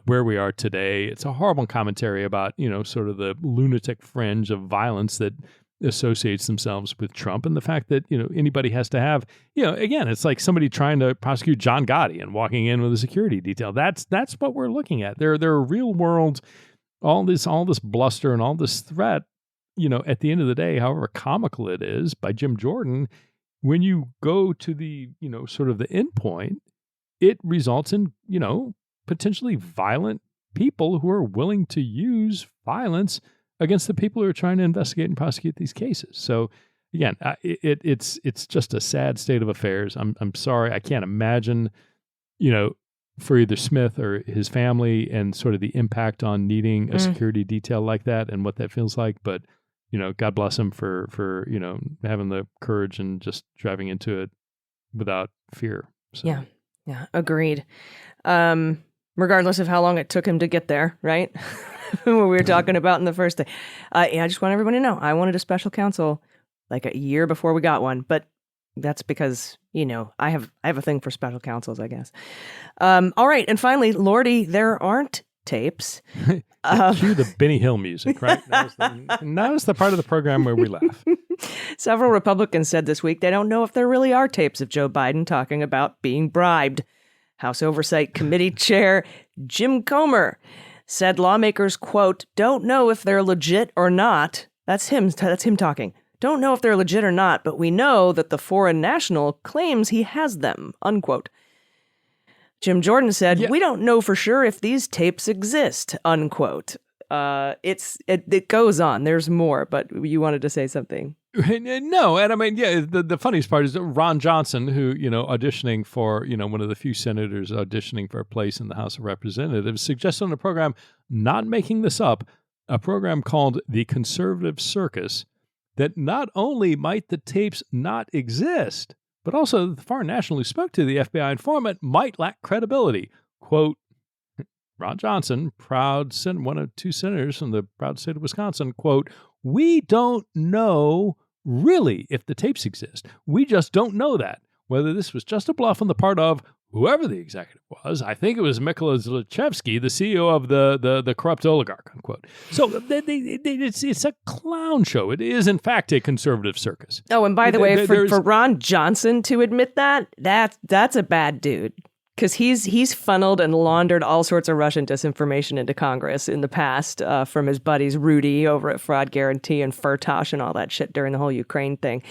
where we are today. It's a horrible commentary about, sort of the lunatic fringe of violence that associates themselves with Trump, and the fact that, anybody has to have, again, it's like somebody trying to prosecute John Gotti and walking in with a security detail. That's what we're looking at. There are real world, all this bluster and all this threat, at the end of the day, however comical it is by Jim Jordan, when you go to the, sort of the end point, it results in, potentially violent people who are willing to use violence against the people who are trying to investigate and prosecute these cases. So again, it's just a sad state of affairs. I'm sorry. I can't imagine, for either Smith or his family and sort of the impact on needing a security detail like that and what that feels like. But, God bless him for having the courage and just driving into it without fear. So. Yeah, agreed. Regardless of how long it took him to get there, right? What we were talking about in the first day. I just want everyone to know, I wanted a special counsel like a year before we got one, but that's because, I have a thing for special counsels, I guess. All right. And finally, Lordy, there aren't tapes. Cue the Benny Hill music, right? That was the part of the program where we laugh. Several Republicans said this week they don't know if there really are tapes of Joe Biden talking about being bribed. House Oversight Committee Chair Jim Comer said lawmakers, quote, don't know if they're legit or not. That's him talking. Don't know if they're legit or not, but we know that the foreign national claims he has them, unquote. Jim Jordan said, we don't know for sure if these tapes exist, unquote. It goes on. There's more, but you wanted to say something. No, and I mean, the funniest part is that Ron Johnson, who, auditioning for, one of the few senators auditioning for a place in the House of Representatives, suggested on a program, not making this up, a program called The Conservative Circus, that not only might the tapes not exist, but also the foreign national who spoke to the FBI informant might lack credibility. Quote, Ron Johnson, one of two senators from the proud state of Wisconsin, quote, we don't know really if the tapes exist. We just don't know that. Whether this was just a bluff on the part of whoever the executive was. I think it was Mykola Zlochevsky, the CEO of the corrupt oligarch, unquote. So it's a clown show. It is, in fact, a conservative circus. Oh, and by the way, for Ron Johnson to admit that's a bad dude. Because he's funneled and laundered all sorts of Russian disinformation into Congress in the past from his buddies Rudy over at Fraud Guarantee and Firtash and all that shit during the whole Ukraine thing.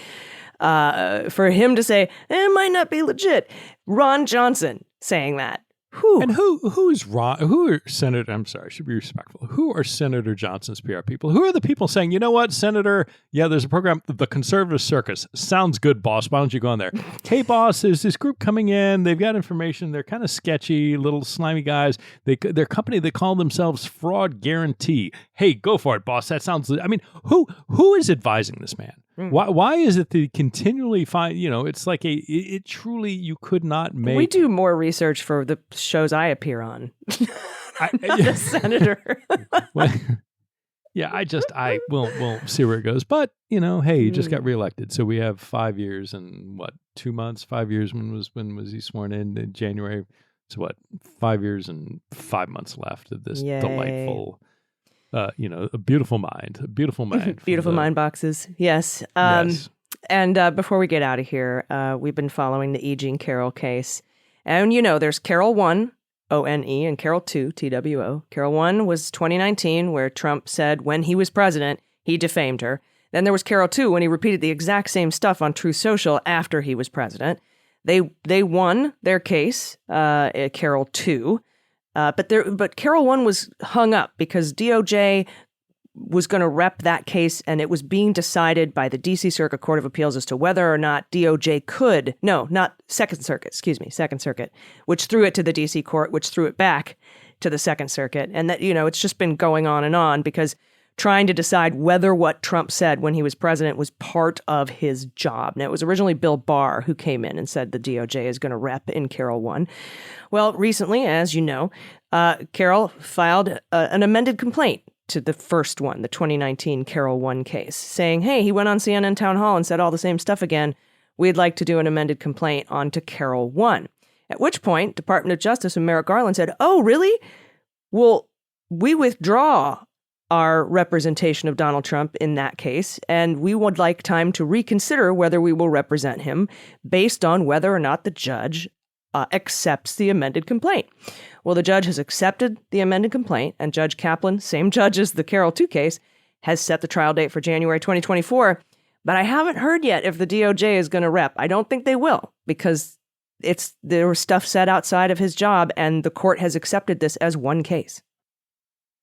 For him to say, it might not be legit. Ron Johnson saying that. Whew. And who is Ron? Who are Senator? I'm sorry, I should be respectful. Who are Senator Johnson's PR people? Who are the people saying, you know what, Senator? Yeah, there's a program, The Conservative Circus. Sounds good, boss. Why don't you go on there? Hey, boss, there's this group coming in. They've got information. They're kind of sketchy, little slimy guys. Their company, they call themselves Fraud Guarantee. Hey, go for it, boss. That sounds. I mean, who is advising this man? Why is it that he continually find, it's like it truly, you could not make. We do more research for the shows I appear on. Not a senator. Well, we'll see where it goes. But, hey, he just got reelected. So we have 5 years and 2 months, 5 years. When was he sworn in January? It's 5 years and 5 months left of this Yay. delightful, a beautiful mind. Beautiful mind boxes. Yes. Yes. And before we get out of here, we've been following the E. Jean Carroll case. And, there's Carroll 1, O-N-E, and Carroll 2, T-W-O. Carroll 1 was 2019, where Trump said when he was president, he defamed her. Then there was Carroll 2, when he repeated the exact same stuff on Truth Social after he was president. They won their case, Carroll 2. But Carroll 1 was hung up because DOJ was going to rep that case, and it was being decided by the D.C. Circuit Court of Appeals as to whether or not DOJ could, no, not Second Circuit, Second Circuit, which threw it to the D.C. court, which threw it back to the Second Circuit. And that, it's just been going on and on because trying to decide whether what Trump said when he was president was part of his job. Now, it was originally Bill Barr who came in and said the DOJ is going to rep in Carroll 1. Well, recently, as you know, Carroll filed an amended complaint to the first one, the 2019 Carroll 1 case, saying, hey, he went on CNN Town Hall and said all the same stuff again. We'd like to do an amended complaint onto Carroll 1. At which point, Department of Justice and Merrick Garland said, oh, really? Well, we withdraw our representation of Donald Trump in that case, and we would like time to reconsider whether we will represent him based on whether or not the judge accepts the amended complaint. Well, the judge has accepted the amended complaint, and Judge Kaplan, same judge as the Carroll 2 case, has set the trial date for January 2024. But I haven't heard yet if the DOJ is going to rep. I don't think they will, because there was stuff said outside of his job, and the court has accepted this as one case.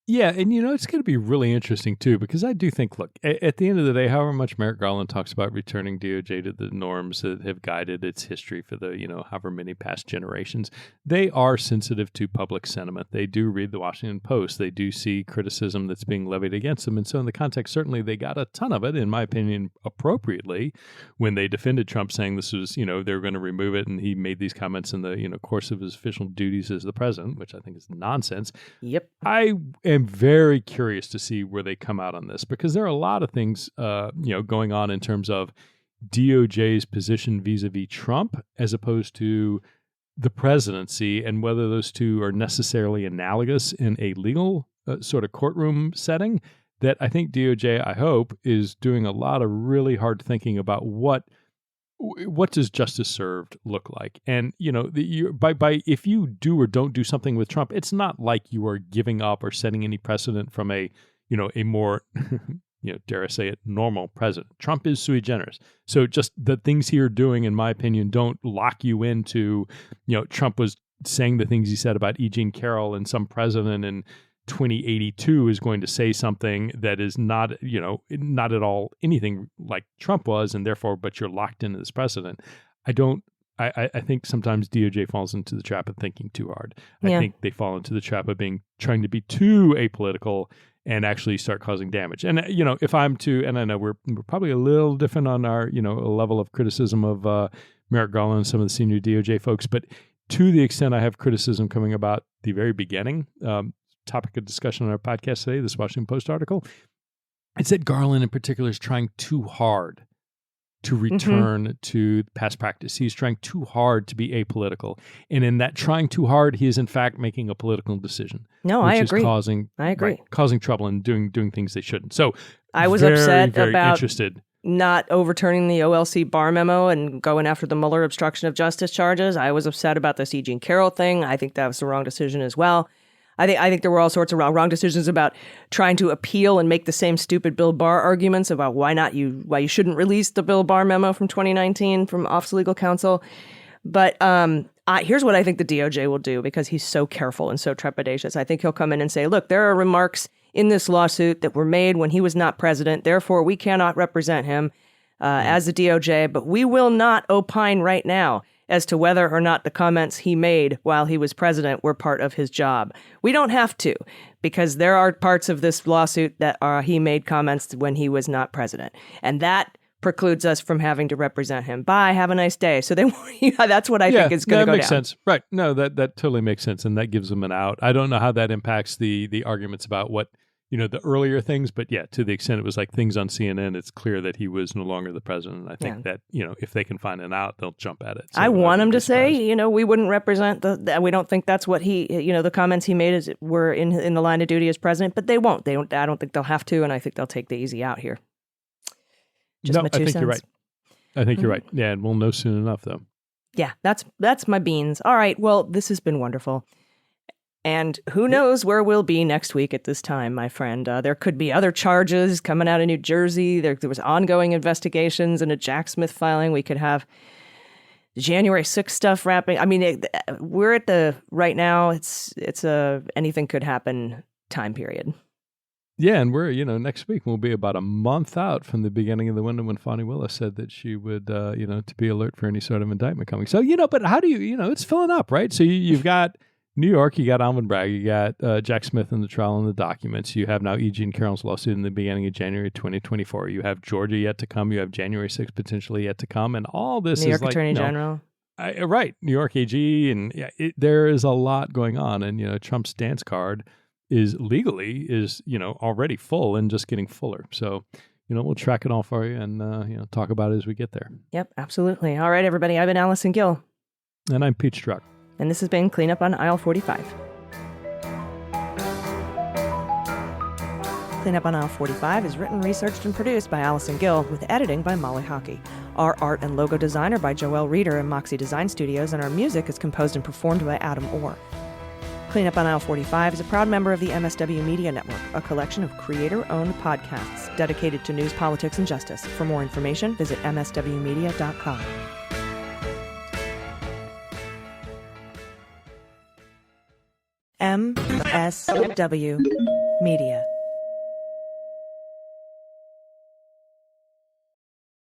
Yeah, and it's going to be really interesting, too, because I do think, look, at the end of the day, however much Merrick Garland talks about returning DOJ to the norms that have guided its history for the, however many past generations, they are sensitive to public sentiment. They do read the Washington Post. They do see criticism that's being levied against them. And so in the context, certainly they got a ton of it, in my opinion, appropriately, when they defended Trump, saying this was, they were going to remove it. And he made these comments in the, course of his official duties as the president, which I think is nonsense. Yep. I am very curious to see where they come out on this, because there are a lot of things, going on in terms of DOJ's position vis-a-vis Trump as opposed to the presidency, and whether those two are necessarily analogous in a legal sort of courtroom setting. That I think DOJ, I hope, is doing a lot of really hard thinking about what does justice served look like? And, if you do or don't do something with Trump, it's not like you are giving up or setting any precedent from a more, dare I say it, normal president. Trump is sui generis. So just the things he are doing, in my opinion, don't lock you into, Trump was saying the things he said about E. Jean Carroll, and some president in 2082 is going to say something that is not, not at all anything like Trump was, and therefore, but you're locked into this precedent. I think sometimes DOJ falls into the trap of thinking too hard. I think they fall into the trap of trying to be too apolitical and actually start causing damage. And, if I'm to, and I know we're probably a little different on our, level of criticism of Merrick Garland and some of the senior DOJ folks, but to the extent I have criticism coming about the very beginning, topic of discussion on our podcast today, this Washington Post article, it's that Garland in particular is trying too hard to return to past practice. He's trying too hard to be apolitical. And in that trying too hard, he is in fact making a political decision. No, I agree. I agree. Causing trouble and doing things they shouldn't. So I was upset about not overturning the OLC Barr memo and going after the Mueller obstruction of justice charges. I was upset about the E. Jean Carroll thing. I think that was the wrong decision as well. I think there were all sorts of wrong decisions about trying to appeal and make the same stupid Bill Barr arguments about why you shouldn't release the Bill Barr memo from 2019 from Office of Legal Counsel. But here's what I think the DOJ will do, because he's so careful and so trepidatious. I think he'll come in and say, look, there are remarks in this lawsuit that were made when he was not president. Therefore, we cannot represent him as the DOJ, but we will not opine right now as to whether or not the comments he made while he was president were part of his job. We don't have to, because there are parts of this lawsuit that he made comments when he was not president. And that precludes us from having to represent him. Bye, have a nice day. So that's what I think is going to go down. That makes sense. Right. No, that totally makes sense. And that gives them an out. I don't know how that impacts the arguments about what the earlier things. But yeah, to the extent it was like things on CNN, it's clear that he was no longer the president. I think that, if they can find it out, they'll jump at it. So I want him to say, we wouldn't represent we don't think that's what he, the comments he made were in the line of duty as president, but they won't. I don't think they'll have to, and I think they'll take the easy out here. I think you're right. I think you're right. Yeah, and we'll know soon enough, though. Yeah, that's my beans. All right, well, this has been wonderful. And who knows where we'll be next week at this time, my friend. There could be other charges coming out of New Jersey. There was ongoing investigations and a Jack Smith filing. We could have January 6th stuff wrapping. I mean, we're at right now, it's a anything could happen time period. Yeah, and we're, next week we'll be about a month out from the beginning of the window when Fani Willis said that she would, to be alert for any sort of indictment coming. So, but how do you, it's filling up, right? So you've got New York, you got Alvin Bragg, you got Jack Smith in the trial and the documents. You have now E. Jean Carroll's lawsuit in the beginning of January 2024. You have Georgia yet to come. You have January 6th potentially yet to come. And all this New is York Attorney General. Right. New York AG. And there is a lot going on. And, Trump's dance card is already full and just getting fuller. So, we'll track it all for you and, talk about it as we get there. Yep, absolutely. All right, everybody. I've been Allison Gill. And I'm Pete Strzok. And this has been Cleanup on Aisle 45. Cleanup on Aisle 45 is written, researched, and produced by Allison Gill, with editing by Molly Hockey. Our art and logo design are by Joelle Reeder and Moxie Design Studios, and our music is composed and performed by Adam Orr. Cleanup on Aisle 45 is a proud member of the MSW Media Network, a collection of creator-owned podcasts dedicated to news, politics, and justice. For more information, visit mswmedia.com. MSW Media.